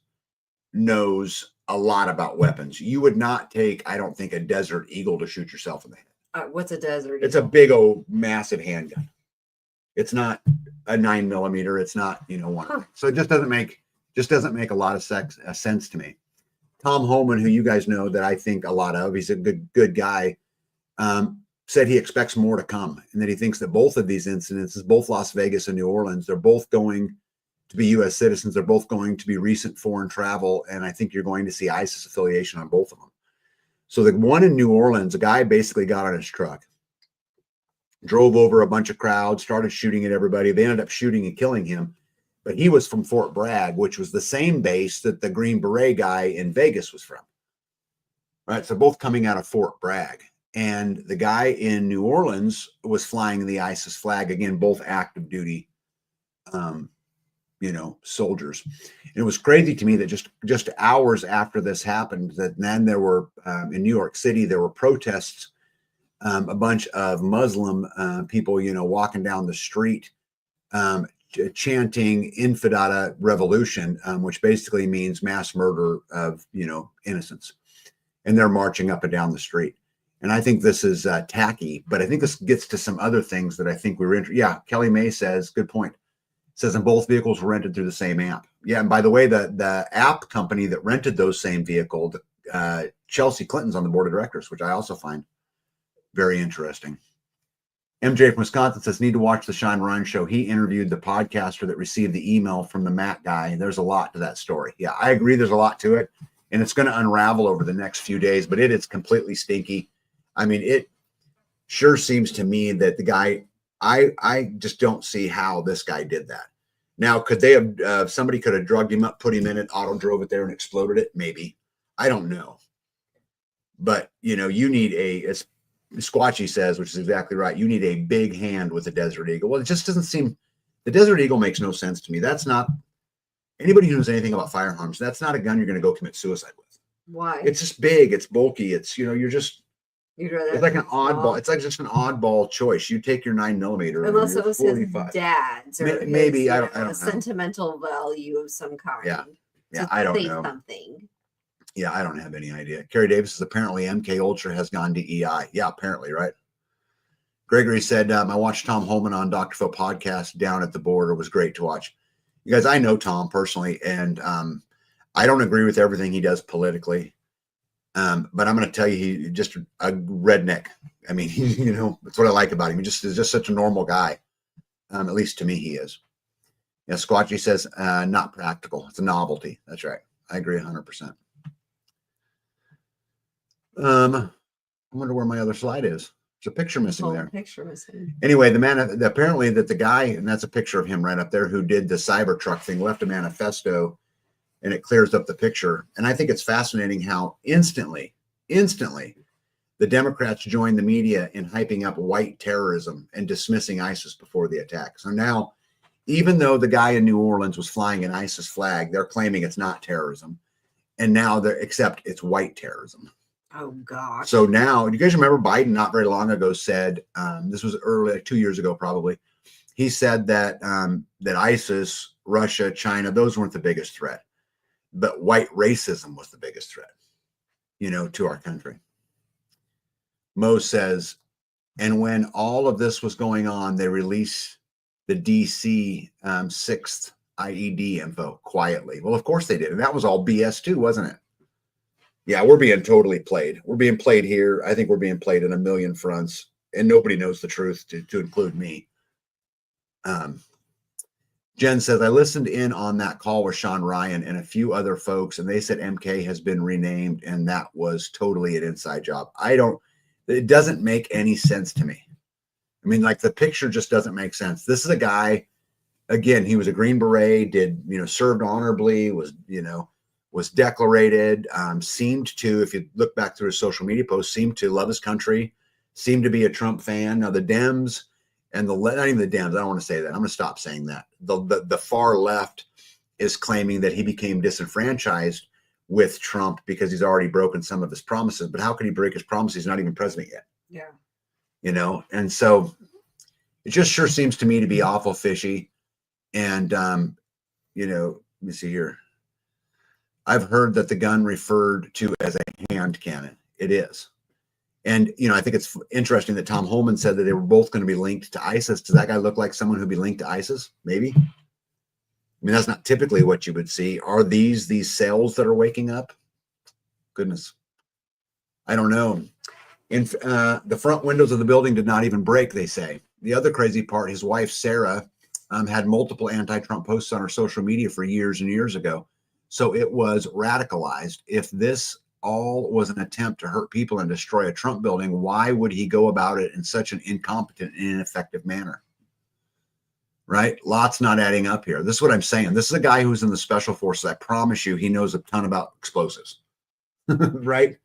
knows a lot about weapons. You would not take, I don't think, a Desert Eagle to shoot yourself in the head. What's a Desert Eagle? It's a big old massive handgun. It's not a 9mm. It's not, one. Huh. So it just doesn't make a lot of sense to me. Tom Holman, who you guys know that I think a lot of, he's a good guy, said he expects more to come, and that he thinks that both of these incidences, both Las Vegas and New Orleans, they're both going to be U.S. citizens. They're both going to be recent foreign travel, and I think you're going to see ISIS affiliation on both of them. So the one in New Orleans, a guy basically got on his truck, drove over a bunch of crowds, started shooting at everybody. They ended up shooting and killing him. But he was from Fort Bragg, which was the same base that the Green Beret guy in Vegas was from. Right. So both coming out of Fort Bragg. And the guy in New Orleans was flying the ISIS flag, again, both active duty, soldiers. And it was crazy to me that just hours after this happened, that then there were, in New York City, there were protests, a bunch of Muslim people, walking down the street, chanting Infidada Revolution, which basically means mass murder of, innocents. And they're marching up and down the street. And I think this is tacky, but I think this gets to some other things that I think we were interested. Yeah, Kelly May says, good point. Says, and both vehicles were rented through the same app. Yeah, and by the way, the app company that rented those same vehicle, Chelsea Clinton's on the board of directors, which I also find very interesting. MJ from Wisconsin says, need to watch the Sean Ryan show. He interviewed the podcaster that received the email from the Matt guy. There's a lot to that story. Yeah, I agree. There's a lot to it, and it's going to unravel over the next few days, but it is completely stinky. I mean, it sure seems to me that the guy, I just don't see how this guy did that. Now, could they have, somebody could have drugged him up, put him in it, auto drove it there and exploded it? Maybe. I don't know. But, you need as Squatchy says, which is exactly right, you need a big hand with the Desert Eagle. Well, it just doesn't seem, the Desert Eagle makes no sense to me. That's not, anybody who knows anything about firearms, that's not a gun you're going to go commit suicide with. Why? It's just big. It's bulky. It's, it's like an oddball. It's like just an oddball choice. You take your 9mm. Unless it was his dad's, or maybe his, I don't know. Sentimental value of some kind. Yeah, I don't know. Something. Yeah, I don't have any idea. Kerry Davis says apparently MK Ultra has gone to EI. Yeah, apparently, right? Gregory said, I watched Tom Holman on Dr. Phil podcast down at the border. It was great to watch. You guys, I know Tom personally, and I don't agree with everything he does politically. But I'm going to tell you, he's just a redneck. I mean, that's what I like about him. He is just such a normal guy. At least to me, he is. Yeah, Squatchy says, not practical. It's a novelty. That's right. I agree 100%. I wonder where my other slide is. There's a picture missing there. Picture missing. Anyway, the man, apparently that the guy, and that's a picture of him right up there, who did the Cybertruck thing, left a manifesto, and it clears up the picture. And I think it's fascinating how instantly, the Democrats joined the media in hyping up white terrorism and dismissing ISIS before the attack. So now, even though the guy in New Orleans was flying an ISIS flag, they're claiming it's not terrorism. And now except it's white terrorism. Oh, gosh. So now, do you guys remember Biden not very long ago said, this was early, like 2 years ago probably, he said that that ISIS, Russia, China, those weren't the biggest threat. But white racism was the biggest threat, to our country. Mo says, and when all of this was going on, they released the DC 6th IED info quietly. Well, of course they did. And that was all BS too, wasn't it? Yeah, we're being totally played. We're being played here. I think we're being played in a million fronts, and nobody knows the truth, to include me. Jen says, I listened in on that call with Sean Ryan and a few other folks, and they said MK has been renamed, and that was totally an inside job. It doesn't make any sense to me. I mean, like, the picture just doesn't make sense. This is a guy, again, he was a Green Beret, served honorably, was declarated, seemed to, if you look back through his social media posts, seemed to love his country, seemed to be a Trump fan. Now the Dems and not even the Dems, I don't want to say that. I'm going to stop saying that. The far left is claiming that he became disenfranchised with Trump because he's already broken some of his promises. But how could he break his promises? He's not even president yet. Yeah. And so it just sure seems to me to be awful fishy. And, let me see here. I've heard that the gun referred to as a hand cannon. It is. And, I think it's interesting that Tom Holman said that they were both going to be linked to ISIS. Does that guy look like someone who'd be linked to ISIS? Maybe. I mean, that's not typically what you would see. Are these cells that are waking up? Goodness. I don't know. The front windows of the building did not even break, they say. The other crazy part, his wife, Sarah, had multiple anti-Trump posts on her social media for years and years ago. So it was radicalized. If this all was an attempt to hurt people and destroy a Trump building, why would he go about it in such an incompetent and ineffective manner? Right? Lots not adding up here. This is what I'm saying. This is a guy who's in the special forces. I promise you, he knows a ton about explosives. Right?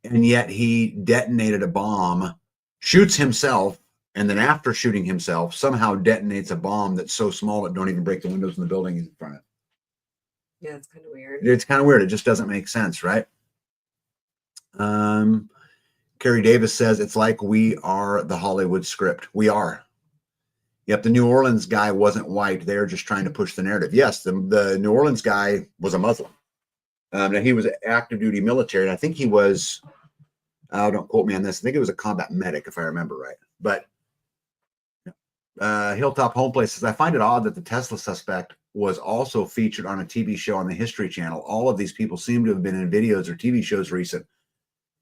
and yet he detonated a bomb, shoots himself, and then after shooting himself, somehow detonates a bomb that's so small it don't even break the windows in the building he's in front of. Yeah, it's kind of weird. It's kind of weird. It just doesn't make sense, right? Carrie Davis says it's like we are the Hollywood script. We are. Yep, the New Orleans guy wasn't white. They're just trying to push the narrative. Yes, the New Orleans guy was a Muslim. Now he was active duty military, and I think he was. Don't quote me on this. I think it was a combat medic, if I remember right. But Hilltop Home Place says, I find it odd that the Tesla suspect was also featured on a TV show on the History Channel. All of these people seem to have been in videos or TV shows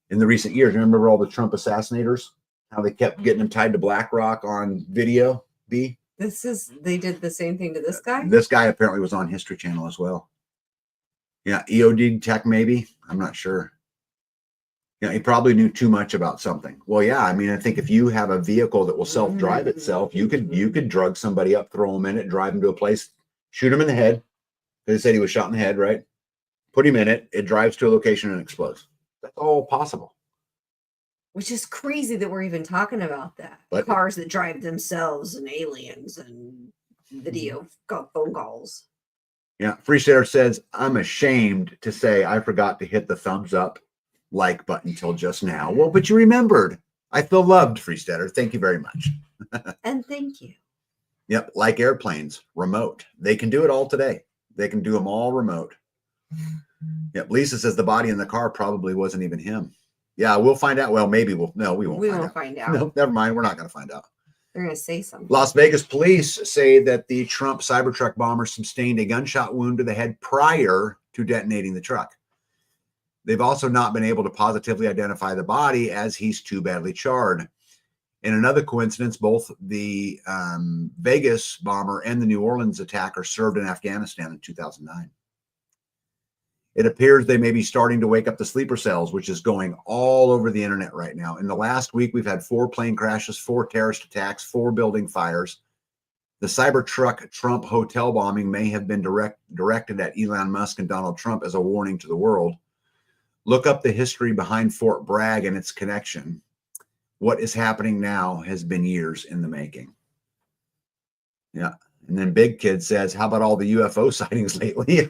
in the recent years. Remember all the Trump assassinators? How they kept getting them tied to BlackRock on video? They did the same thing to this guy? This guy apparently was on History Channel as well. Yeah, EOD tech maybe. I'm not sure. Yeah, he probably knew too much about something. Well, yeah, I mean, I think if you have a vehicle that will self-drive itself, you could drug somebody up, throw them in it, drive them to a place, shoot him in the head. They said he was shot in the head, right? Put him in it, it drives to a location and explodes. That's all possible. Which is crazy that we're even talking about that. But cars that drive themselves and aliens and video phone calls. Yeah, Freestater says, I'm ashamed to say I forgot to hit the thumbs up like button till just now. Well, but you remembered. I feel loved, Freestater. Thank you very much. And thank you. Yep, like airplanes, remote. They can do it all today. They can do them all remote. Yep, Lisa says the body in the car probably wasn't even him. Yeah, we'll find out. Well, maybe we won't find out. No, never mind. We're not going to find out. They're going to say something. Las Vegas police say that the Trump Cybertruck bomber sustained a gunshot wound to the head prior to detonating the truck. They've also not been able to positively identify the body as he's too badly charred. In another coincidence, both the Vegas bomber and the New Orleans attacker served in Afghanistan in 2009. It appears they may be starting to wake up the sleeper cells, which is going all over the internet right now. In the last week, we've had 4 plane crashes, 4 terrorist attacks, 4 building fires. The Cybertruck Trump hotel bombing may have been directed at Elon Musk and Donald Trump as a warning to the world. Look up the history behind Fort Bragg and its connection. What is happening now has been years in the making. Yeah. And then Big Kid says, how about all the UFO sightings lately?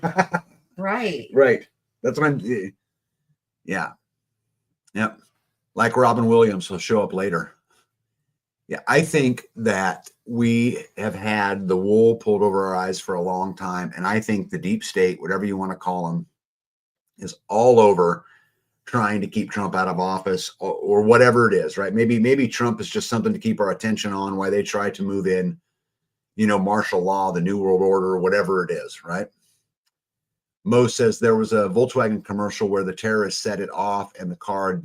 Right. Right. That's what I'm. Yeah. Yep. Like Robin Williams will show up later. Yeah. I think that we have had the wool pulled over our eyes for a long time. And I think the deep state, whatever you want to call them, is all over trying to keep Trump out of office or whatever it is, right? Maybe Trump is just something to keep our attention on while they try to move in, martial law, the New World Order, whatever it is, right? Mo says there was a Volkswagen commercial where the terrorists set it off and the car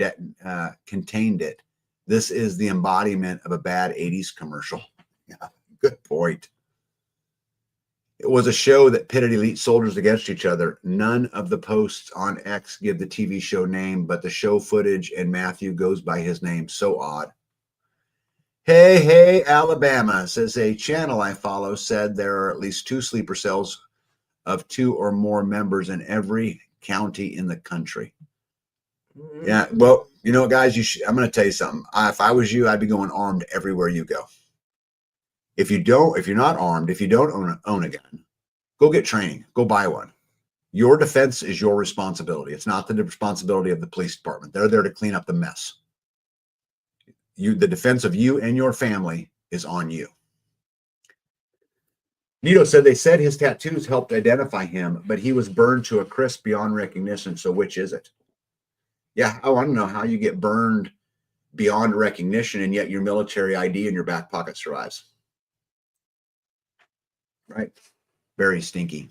contained it. This is the embodiment of a bad 80s commercial. Yeah, good point. It was a show that pitted elite soldiers against each other. None of the posts on X give the TV show name, but the show footage and Matthew goes by his name. So odd. Hey, Alabama, says a channel I follow said there are at least 2 sleeper cells of 2 or more members in every county in the country. Yeah, well, guys, I'm going to tell you something. If I was you, I'd be going armed everywhere you go. If you're not armed, if you don't own a gun, go get training, go buy one. Your defense is your responsibility. It's not the responsibility of the police department. They're there to clean up the mess. The defense of you and your family is on you. Nito said they said his tattoos helped identify him, but he was burned to a crisp beyond recognition. So which is it? Yeah, I want to know how you get burned beyond recognition and yet your military ID in your back pocket survives. Right? Very stinky.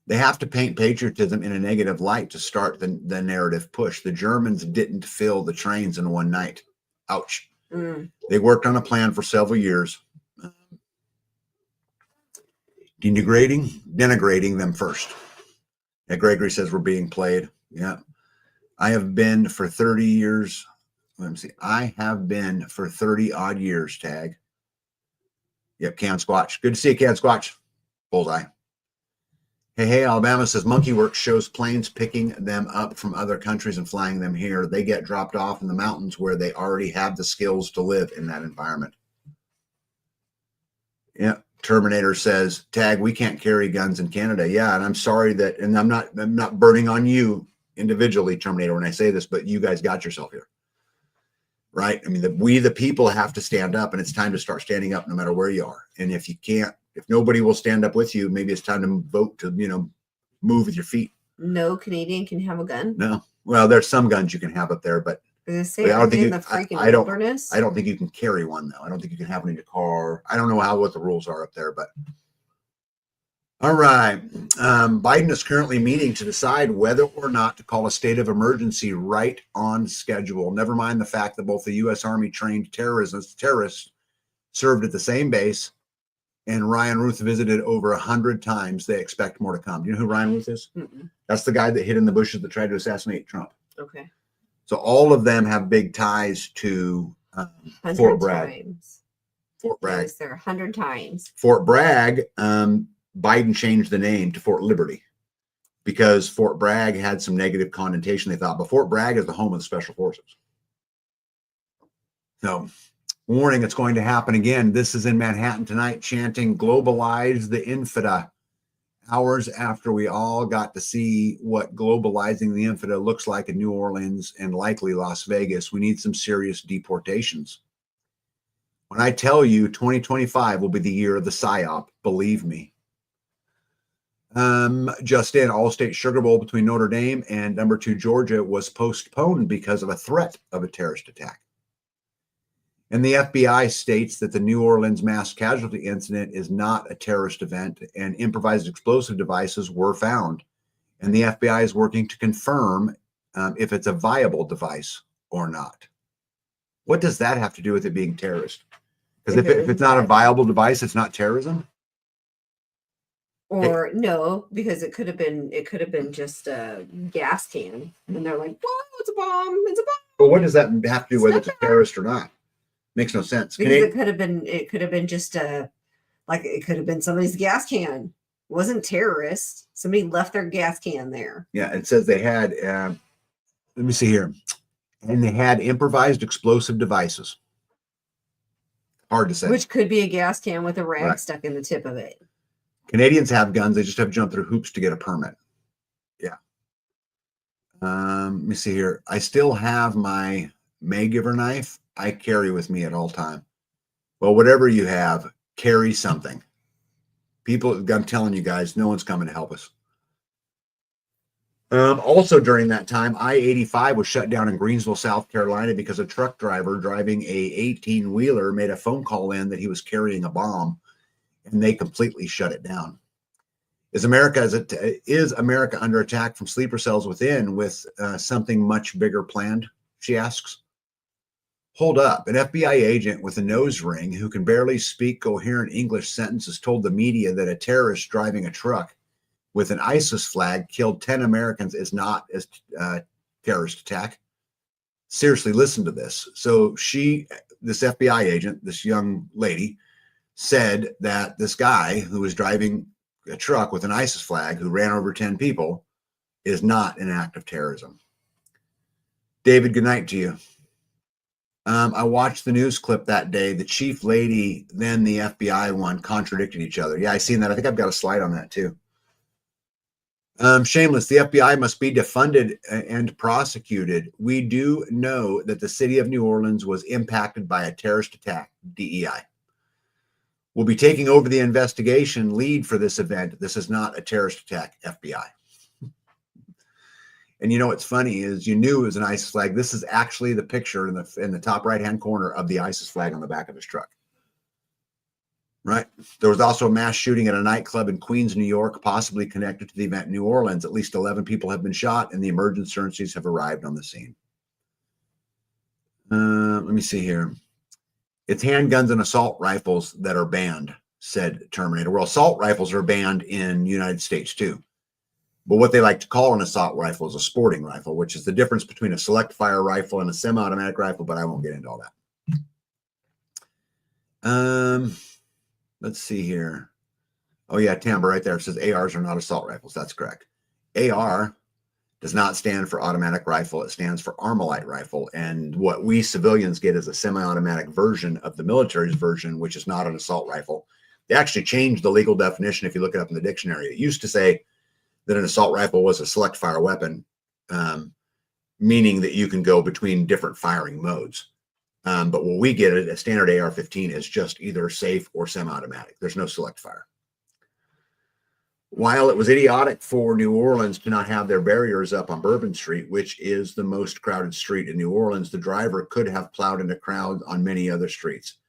They have to paint patriotism in a negative light to start the narrative push. The Germans didn't fill the trains in one night. Ouch. They worked on a plan for several years. Denigrating them first. Yeah, Gregory says we're being played. Yeah. I have been for 30 years. Let me see. I have been for 30 odd years, tag. Yep, Can Squatch. Good to see you, Can Squatch. Bullseye. Hey, Alabama says Monkey Works shows planes picking them up from other countries and flying them here. They get dropped off in the mountains where they already have the skills to live in that environment. Yeah. Terminator says, Tag, we can't carry guns in Canada. Yeah, and I'm sorry that, and I'm not burning on you individually, Terminator, when I say this, but you guys got yourself here. Right? I mean, we the people have to stand up, and it's time to start standing up no matter where you are. And if you can't, if nobody will stand up with you, maybe it's time to vote to, move with your feet. No Canadian can have a gun? No. Well, there's some guns you can have up there, but I don't think the freaking wilderness. I don't think you can carry one, though. I don't think you can have one in your car. I don't know what the rules are up there, but all right. Biden is currently meeting to decide whether or not to call a state of emergency right on schedule. Never mind the fact that both the U.S. Army trained terrorists served at the same base, and Ryan Ruth visited over 100 times. They expect more to come. Do you know who Ryan Ruth is? Mm-mm. That's the guy that hid in the bushes that tried to assassinate Trump. Okay. So all of them have big ties to Fort Bragg. Fort Bragg. Yes, there 100 times. Fort Bragg, Biden changed the name to Fort Liberty because Fort Bragg had some negative connotation, they thought. But Fort Bragg is the home of the Special Forces. So, warning, it's going to happen again. This is in Manhattan tonight, chanting globalize the infida. Hours after we all got to see what globalizing the infida looks like in New Orleans and likely Las Vegas, we need some serious deportations. When I tell you 2025 will be the year of the PSYOP, believe me. Just in, All-State Sugar Bowl between Notre Dame and number 2 Georgia was postponed because of a threat of a terrorist attack. And the FBI states that the New Orleans mass casualty incident is not a terrorist event, and improvised explosive devices were found. And the FBI is working to confirm if it's a viable device or not. What does that have to do with it being terrorist? Because if it's not a viable device, it's not terrorism? Or no, because it could have been just a gas can. And they're like, whoa, it's a bomb. It's a bomb. But what does that have to do whether it's a terrorist or not? Makes no sense. Because it could have been just it could have been somebody's gas can. It wasn't terrorist. Somebody left their gas can there. Yeah, it says they had let me see here. And they had improvised explosive devices. Hard to say. Which could be a gas can with a rag stuck in the tip of it. Canadians have guns. They just have to jump through hoops to get a permit. Yeah. Let me see here. I still have my Maygiver knife. I carry with me at all time. Well, whatever you have, carry something. People, I'm telling you guys, no one's coming to help us. Also during that time, I-85 was shut down in Greensville, South Carolina because a truck driver driving a 18-wheeler made a phone call in that he was carrying a bomb, and they completely shut it down. Is America under attack from sleeper cells within with something much bigger planned? She asks. Hold up. An FBI agent with a nose ring who can barely speak coherent English sentences told the media that a terrorist driving a truck with an ISIS flag killed 10 Americans is not a terrorist attack. Seriously, listen to this. So this FBI agent, this young lady, said that this guy who was driving a truck with an ISIS flag who ran over 10 people is not an act of terrorism. David, good night to you. I watched the news clip that day. The chief lady, then the FBI one, contradicted each other. Yeah, I seen that. I think I've got a slide on that too. Shameless, the FBI must be defunded and prosecuted. We do know that the city of New Orleans was impacted by a terrorist attack, DEI. We'll be taking over the investigation lead for this event. This is not a terrorist attack, FBI. And you know what's funny is you knew it was an ISIS flag. This is actually the picture in the top right-hand corner of the ISIS flag on the back of his truck. Right. There was also a mass shooting at a nightclub in Queens, New York, possibly connected to the event in New Orleans. At least 11 people have been shot, and the emergency services have arrived on the scene. Let me see here. It's handguns and assault rifles that are banned, said Terminator. Well, assault rifles are banned in the United States too. But what they like to call an assault rifle is a sporting rifle, which is the difference between a select fire rifle and a semi-automatic rifle, but I won't get into all that. Let's see here. Oh yeah, Tamber right there. It says ARs are not assault rifles. That's correct. AR does not stand for automatic rifle. It stands for Armalite rifle. And what we civilians get is a semi-automatic version of the military's version, which is not an assault rifle. They actually changed the legal definition if you look it up in the dictionary. It used to say that an assault rifle was a select fire weapon, meaning that you can go between different firing modes. But what we get at a standard AR-15 is just either safe or semi-automatic. There's no select fire. While it was idiotic for New Orleans to not have their barriers up on Bourbon Street, which is the most crowded street in New Orleans, the driver could have plowed into crowds on many other streets.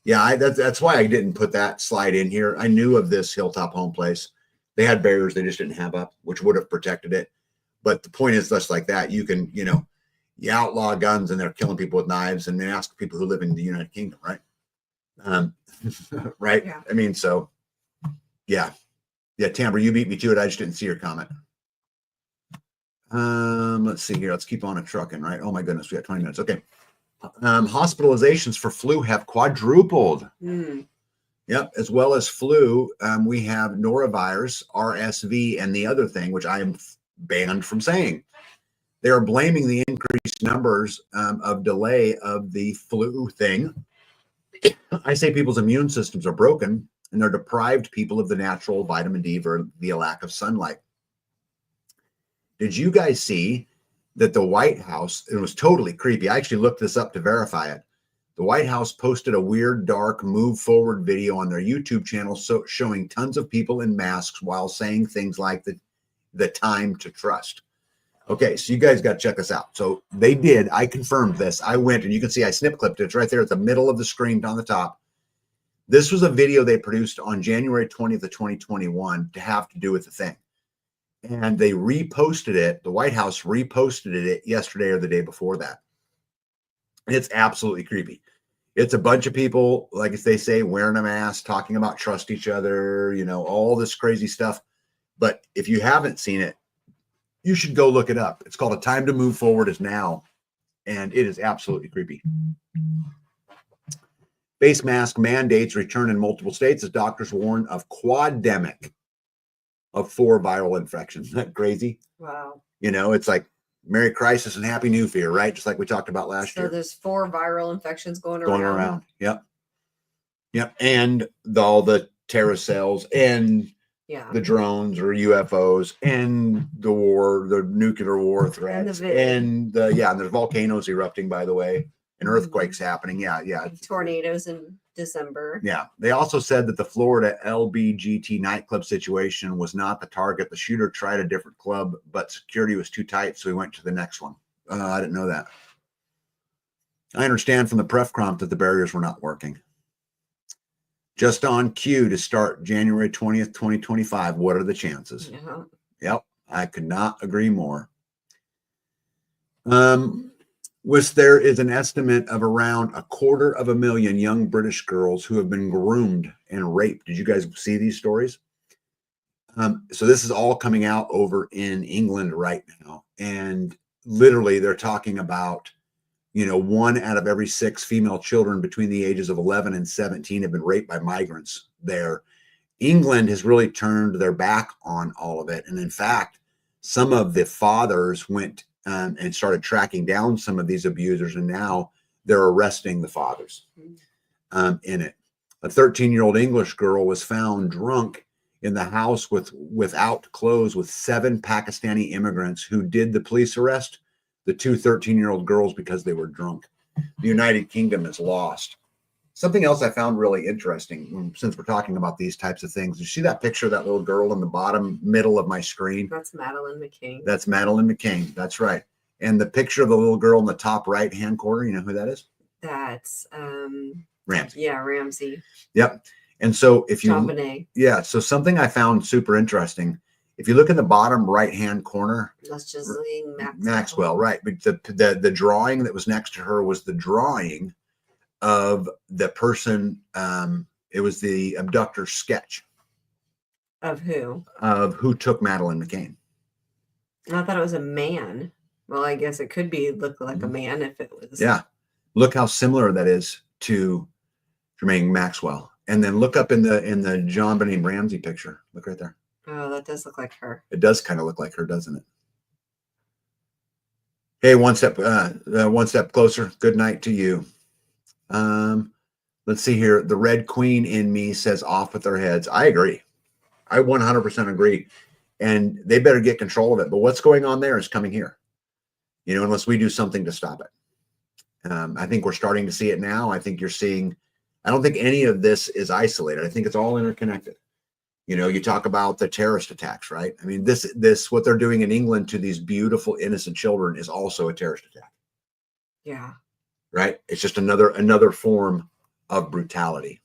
Yeah, that's why I didn't put that slide in here. I knew of this Hilltop Home Place. They had barriers they just didn't have up, which would have protected it. But the point is, just like that, you can, you outlaw guns and they're killing people with knives, and they ask people who live in the United Kingdom, right? Right? Yeah. I mean, so, yeah. Yeah, Tamber, you beat me to it. I just didn't see your comment. Let's see here. Let's keep on a trucking, right? Oh, my goodness. We got 20 minutes. Okay. Hospitalizations for flu have quadrupled. Yep. As well as flu, we have norovirus, RSV, and the other thing, which I am banned from saying. They are blaming the increased numbers of delay of the flu thing. I say people's immune systems are broken, and they're deprived people of the natural vitamin D via lack of sunlight. Did you guys see that the White House, it was totally creepy. I actually looked this up to verify it. The White House posted a weird, dark, move forward video on their YouTube channel showing tons of people in masks while saying things like the time to trust. Okay, so you guys got to check this out. So they did. I confirmed this. I went, and you can see I snip clipped it. It's right there at the middle of the screen on the top. This was a video they produced on January 20th of 2021 to have to do with the thing. And they reposted it. The White House reposted it yesterday or the day before that. It's absolutely creepy. It's a bunch of people, like they say, wearing a mask, talking about trust each other, all this crazy stuff. But if you haven't seen it, you should go look it up. It's called A Time to Move Forward Is Now. And it is absolutely creepy. Face mask mandates return in multiple states as doctors warn of quademic of 4 viral infections. Isn't that crazy? Wow. It's like Merry Crisis and Happy New Fear, right? Just like we talked about last year. So there's 4 viral infections going around. Yep. And all the terrorist cells and the drones or UFOs and the nuclear war threats and there's volcanoes erupting, by the way, and earthquakes happening. Yeah. Tornadoes in December. Yeah. They also said that the Florida LBGT nightclub situation was not the target. The shooter tried a different club, but security was too tight, so he went to the next one. I didn't know that. I understand from the pref prompt that the barriers were not working. Just on cue to start January 20th, 2025. What are the chances? Yeah. Yep. I could not agree more. There is an estimate of around 250,000 young British girls who have been groomed and raped. Did you guys see these stories? So this is all coming out over in England right now. And literally they're talking about, 1 out of every 6 female children between the ages of 11 and 17 have been raped by migrants there. England has really turned their back on all of it. And in fact, some of the fathers went and started tracking down some of these abusers, and now they're arresting the fathers in it. A 13-year-old English girl was found drunk in the house without clothes with 7 Pakistani immigrants who did the police arrest the 2 13-year-old girls because they were drunk. The United Kingdom is lost. Something else I found really interesting, since we're talking about these types of things. You see that picture of that little girl in the bottom middle of my screen? That's Madeline McCain. That's Madeline McCain. That's right. And the picture of the little girl in the top right-hand corner, you know who that is? That's Ramsey. Yeah, Ramsey. Yep. And so if you JonBenet. Yeah, so something I found super interesting. If you look in the bottom right-hand corner, that's just Maxwell, right? But the drawing that was next to her was the drawing of the person. It was the abductor sketch of who took Madeline McCain. I thought it was a man. Well, I guess it could look like a man if it was. Yeah, look how similar that is to Jermaine Maxwell. And then look up in the John Benet Ramsey picture. Look right there. Oh, that does look like her. It does kind of look like her, doesn't it? Hey, one step closer. Good night to you. Let's see here. The Red Queen in me says off with their heads. I agree. I 100% agree. And they better get control of it. But what's going on there is coming here, unless we do something to stop it. I think we're starting to see it now. I think you're seeing, I don't think any of this is isolated. I think it's all interconnected. You talk about the terrorist attacks, right? I mean, this, what they're doing in England to these beautiful, innocent children is also a terrorist attack. Yeah. Right? It's just another form of brutality.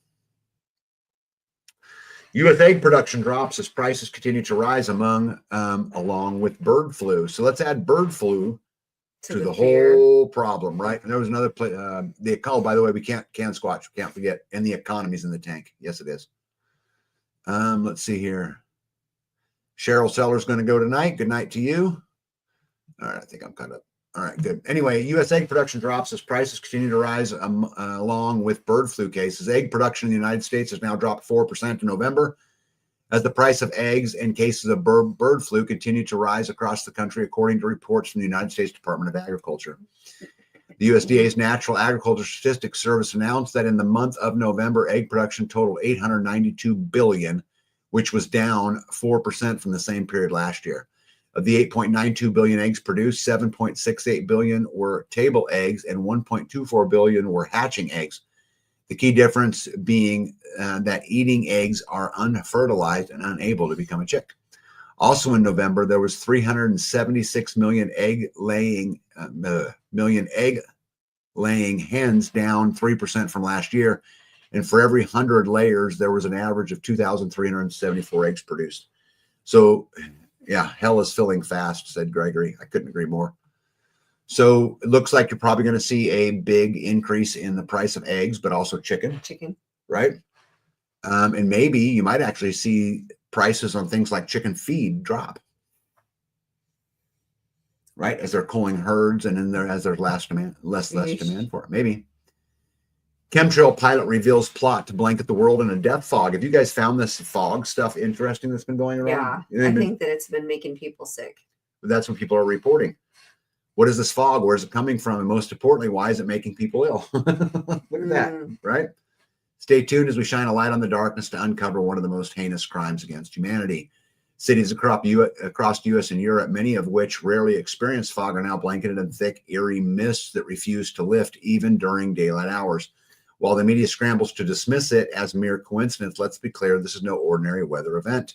U.S. egg production drops as prices continue to rise along with bird flu. So let's add bird flu to the whole problem, right? And there was another by the way, we can't squash, we can't forget, and the economy's in the tank. Yes, it is. Let's see here. Cheryl Seller's going to go tonight. Good night to you. All right, I think I'm caught up. All right, good. Anyway, U.S. egg production drops as prices continue to rise along with bird flu cases. Egg production in the United States has now dropped 4% in November as the price of eggs and cases of bird flu continue to rise across the country, according to reports from the United States Department of Agriculture. The USDA's Natural Agriculture Statistics Service announced that in the month of November, egg production totaled 892 billion, which was down 4% from the same period last year. Of the 8.92 billion eggs produced, 7.68 billion were table eggs and 1.24 billion were hatching eggs. The key difference being that eating eggs are unfertilized and unable to become a chick. Also in November, there was 376 million egg laying hens, down 3% from last year. And for every 100 layers, there was an average of 2,374 eggs produced. So, yeah, hell is filling fast, said Gregory. I couldn't agree more. So it looks like you're probably going to see a big increase in the price of eggs, but also chicken. Right? And maybe you might actually see prices on things like chicken feed drop. Right? As they're culling herds and then as there's less demand for it. Maybe. Chemtrail pilot reveals plot to blanket the world in a death fog. Have you guys found this fog stuff interesting that's been going around? Yeah, I think that it's been making people sick. That's what people are reporting. What is this fog? Where is it coming from? And most importantly, why is it making people ill? Look at that, right? Stay tuned as we shine a light on the darkness to uncover one of the most heinous crimes against humanity. Cities across the U.S. and Europe, many of which rarely experience fog, are now blanketed in thick, eerie mists that refuse to lift even during daylight hours. While the media scrambles to dismiss it as mere coincidence, let's be clear, this is no ordinary weather event.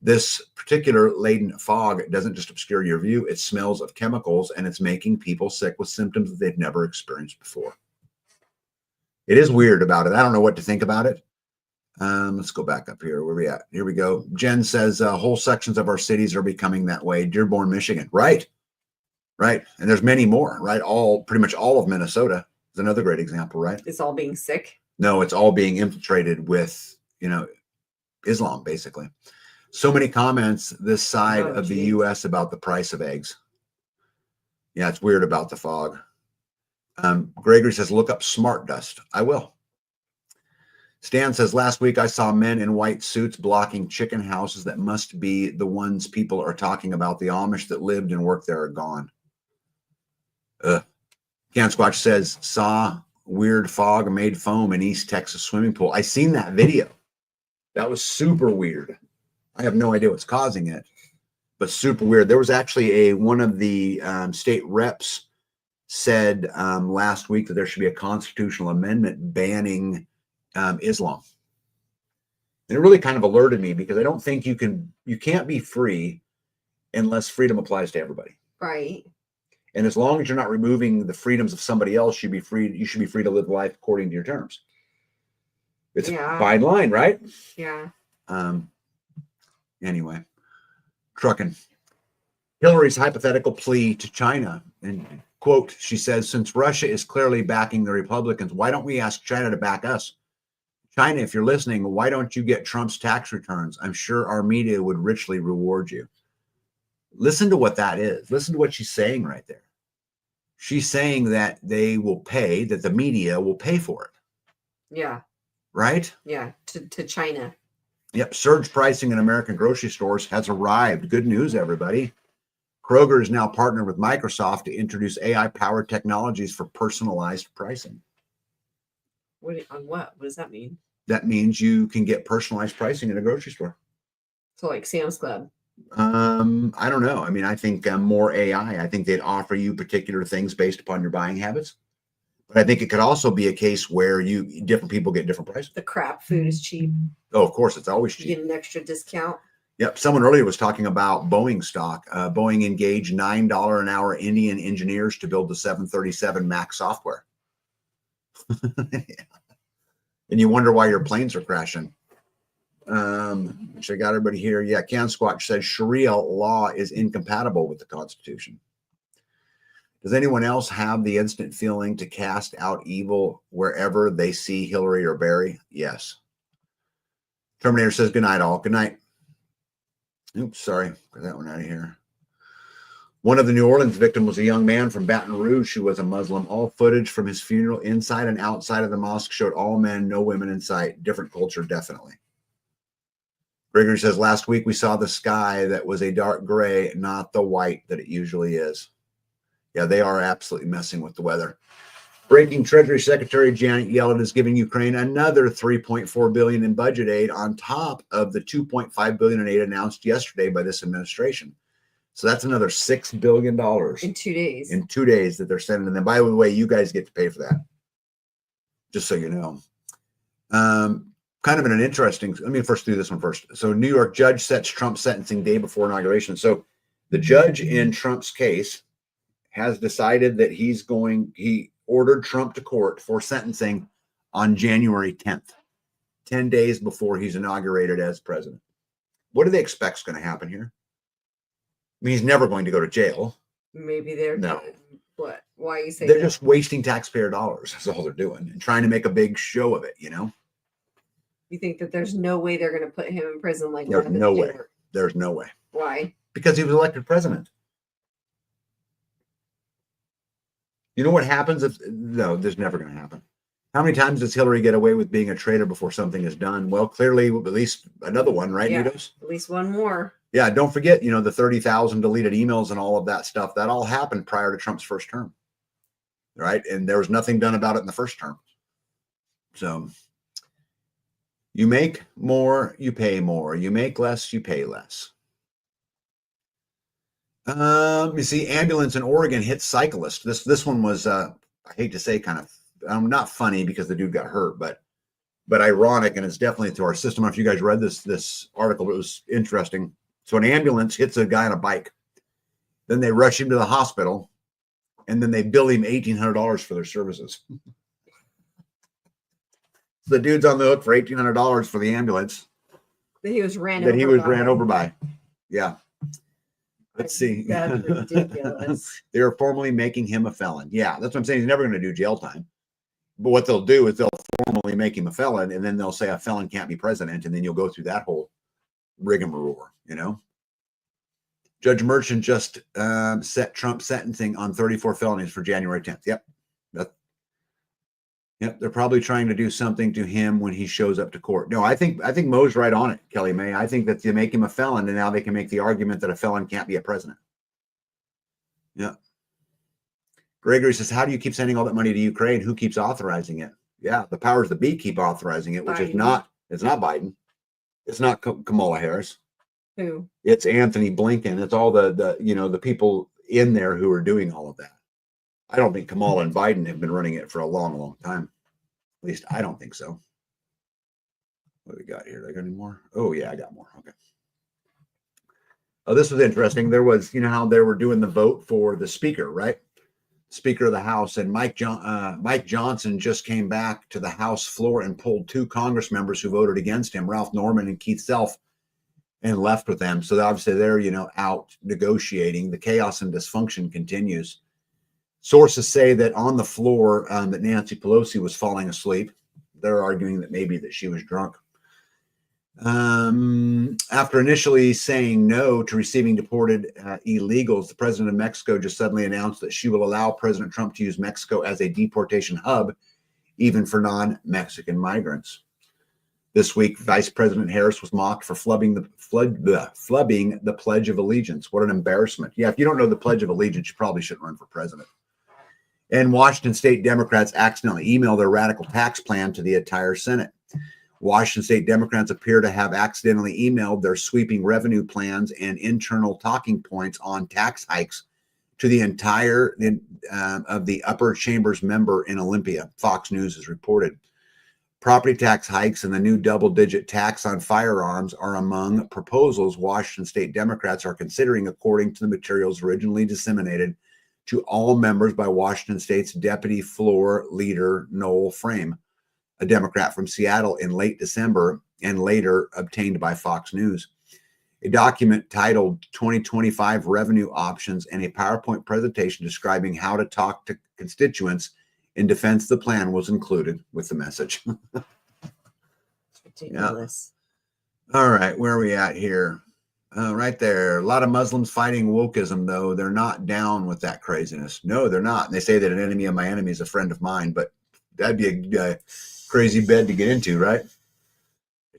This particular laden fog doesn't just obscure your view, it smells of chemicals, and it's making people sick with symptoms that they've never experienced before. It is weird about it. I don't know what to think about it. Let's go back up here. Where are we at? Here we go. Jen says whole sections of our cities are becoming that way. Dearborn, Michigan. Right. And there's many more, right? Pretty much all of Minnesota is another great example, right? It's all being sick. No, it's all being infiltrated with, Islam, basically. So many comments this side of the U.S. about the price of eggs. Yeah, it's weird about the fog. Gregory says, look up smart dust. I will. Stan says, last week I saw men in white suits blocking chicken houses that must be the ones people are talking about. The Amish that lived and worked there are gone. Can Squatch says, saw weird fog made foam in East Texas swimming pool. I seen that video. That was super weird. I have no idea what's causing it, but super weird. There was actually one of the state reps said last week that there should be a constitutional amendment banning Islam. And it really kind of alerted me because I don't think you can't be free unless freedom applies to everybody. Right. And as long as you're not removing the freedoms of somebody else, you should be free to live life according to your terms. It's a fine line, right? Yeah. Anyway, trucking. Hillary's hypothetical plea to China, and quote, she says, since Russia is clearly backing the Republicans, why don't we ask China to back us? China, if you're listening, why don't you get Trump's tax returns? I'm sure our media would richly reward you. Listen to what that is. Listen to what she's saying right there. She's saying that they will pay, that the media will pay for it. Yeah. right? Yeah, to China. Yep, surge pricing in American grocery stores has arrived. Good news, everybody. Kroger is now partnered with Microsoft to introduce AI-powered technologies for personalized pricing. On what? What does that mean? That means you can get personalized pricing in a grocery store. So like Sam's Club. I don't know. I mean, I think more AI. I think they'd offer you particular things based upon your buying habits. But I think it could also be a case where different people get different prices. The crap food is cheap. Oh, of course, it's always You cheap. get an extra discount. Yep. Someone earlier was talking about Boeing stock. Boeing engaged $9 an hour Indian engineers to build the 737 MAX software. And you wonder why your planes are crashing. So I got everybody here. Yeah, Can Squatch says Sharia law is incompatible with the Constitution. Does anyone else have the instant feeling to cast out evil wherever they see Hillary or Barry? Yes. Terminator says good night, all. Good night. Oops, sorry. Get that one out of here. One of the New Orleans victims was a young man from Baton Rouge who was a Muslim. All footage from his funeral inside and outside of the mosque showed all men, no women in sight. Different culture, definitely. Gregory says, last week we saw the sky that was a dark gray, not the white that it usually is. Yeah, they are absolutely messing with the weather. Breaking Treasury Secretary Janet Yellen is giving Ukraine another $3.4 billion in budget aid on top of the $2.5 billion in aid announced yesterday by this administration. So that's another $6 billion in 2 days. In 2 days that they're sending them. By the way, you guys get to pay for that. Just so you know. Kind of an interesting, let me first do this one first. So New York judge sets Trump sentencing day before inauguration. So the judge in Trump's case has decided that he ordered Trump to court for sentencing on January 10th, 10 days before he's inaugurated as president. What do they expect is going to happen here? I mean, he's never going to go to jail. Maybe they're no. What? Why you say they're that? Just wasting taxpayer dollars. That's all they're doing and trying to make a big show of it, you know? You think that there's no way they're going to put him in prison like there's no way. There's no way. Why? Because he was elected president. You know what happens if no, this is never going to happen. How many times does Hillary get away with being a traitor before something is done? Well, clearly at least another one, right, yeah, Nidos? At least one more. Yeah, don't forget, the 30,000 deleted emails and all of that stuff. That all happened prior to Trump's first term, right? And there was nothing done about it in the first term. So you make more, you pay more. You make less, you pay less. You see, ambulance in Oregon hit cyclist. This one was, I hate to say, kind of not funny because the dude got hurt, but ironic, and it's definitely to our system. I don't know if you guys read this article, but it was interesting. So an ambulance hits a guy on a bike, then they rush him to the hospital, and then they bill him $1,800 for their services. The dude's on the hook for $1,800 for the ambulance that he was ran over by. Yeah. Let's see. That's ridiculous. They're formally making him a felon. Yeah, that's what I'm saying. He's never going to do jail time. But what they'll do is they'll formally make him a felon, and then they'll say a felon can't be president, and then you'll go through that whole rigmarole, Judge Merchant just set Trump sentencing on 34 felonies for January 10th. Yep. Yep. They're probably trying to do something to him when he shows up to court. No, I think Mo's right on it, Kelly May. I think that they make him a felon, and now they can make the argument that a felon can't be a president. Yeah. Gregory says, how do you keep sending all that money to Ukraine? Who keeps authorizing it? Yeah, the powers that be keep authorizing it, which is not, it's not Biden. It's not Kamala Harris. Who? It's Anthony Blinken. It's all the people in there who are doing all of that. I don't think Kamala and Biden have been running it for a long, long time. At least I don't think so. What do we got here? Do I got any more? Oh, yeah, I got more. Okay. Oh, this was interesting. There was, how they were doing the vote for the speaker, right? Speaker of the House, and Mike Johnson just came back to the House floor and pulled 2 Congress members who voted against him, Ralph Norman and Keith Self, and left with them. So obviously they're, out negotiating. The chaos and dysfunction continues. Sources say that on the floor that Nancy Pelosi was falling asleep. They're arguing that maybe that she was drunk. After initially saying no to receiving deported illegals, the president of Mexico just suddenly announced that she will allow President Trump to use Mexico as a deportation hub, even for non-Mexican migrants. This week, Vice President Harris was mocked for flubbing the Pledge of Allegiance. What an embarrassment. Yeah, if you don't know the Pledge of Allegiance, you probably shouldn't run for president. And Washington State Democrats accidentally emailed their radical tax plan to the entire Senate. Washington State Democrats appear to have accidentally emailed their sweeping revenue plans and internal talking points on tax hikes to the entire of the upper chambers member in Olympia, Fox News has reported. Property tax hikes and the new double-digit tax on firearms are among proposals Washington State Democrats are considering, according to the materials originally disseminated to all members by Washington State's Deputy Floor Leader Noel Frame, a Democrat from Seattle, in late December and later obtained by Fox News. A document titled 2025 Revenue Options and a PowerPoint presentation describing how to talk to constituents in defense of the plan was included with the message. It's ridiculous. Yeah. All right, where are we at here? Right there. A lot of Muslims fighting wokeism, though. They're not down with that craziness. No, they're not. And they say that an enemy of my enemy is a friend of mine, but that'd be a crazy bed to get into, right?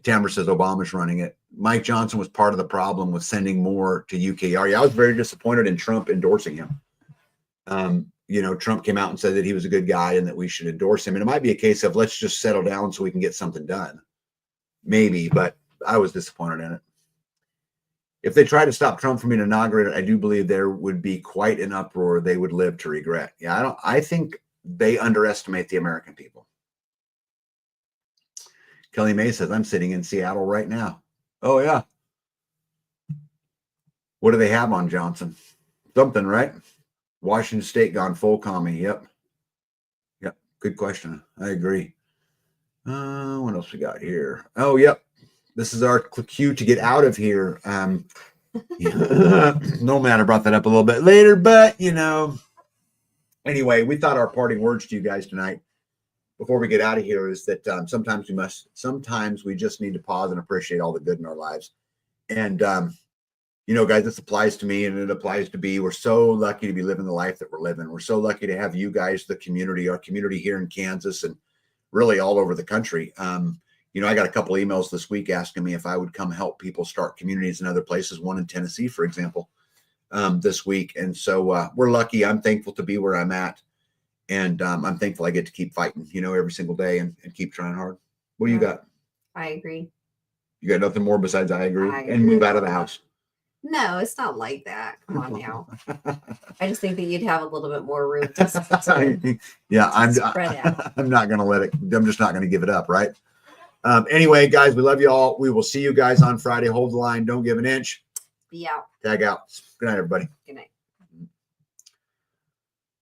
Tamara says Obama's running it. Mike Johnson was part of the problem with sending more to UKR. Yeah, I was very disappointed in Trump endorsing him. Trump came out and said that he was a good guy and that we should endorse him. And it might be a case of let's just settle down so we can get something done. Maybe, but I was disappointed in it. If they try to stop Trump from being inaugurated, I do believe there would be quite an uproar they would live to regret. Yeah, I think they underestimate the American people. Kelly May says, I'm sitting in Seattle right now. Oh, yeah. What do they have on Johnson? Something, right? Washington State gone full commie. Yep. Good question. I agree. What else we got here? Oh, yep. This is our cue to get out of here. No matter brought that up a little bit later, but anyway, we thought our parting words to you guys tonight before we get out of here is that sometimes we just need to pause and appreciate all the good in our lives. And guys, this applies to me and it applies to B. We're so lucky to be living the life that we're living. We're so lucky to have you guys, our community here in Kansas and really all over the country. I got a couple emails this week asking me if I would come help people start communities in other places, one in Tennessee, for example, this week. And so we're lucky. I'm thankful to be where I'm at. And I'm thankful I get to keep fighting, every single day and keep trying hard. What do you got? I agree. You got nothing more besides I agree? And move out of the house. No, it's not like that. Come on now. I just think that you'd have a little bit more room to spread out. I'm not going to let it. I'm just not going to give it up, right? Anyway, guys, we love you all. We will see you guys on Friday. Hold the line. Don't give an inch. Be out. Tag out. Good night, everybody. Good night.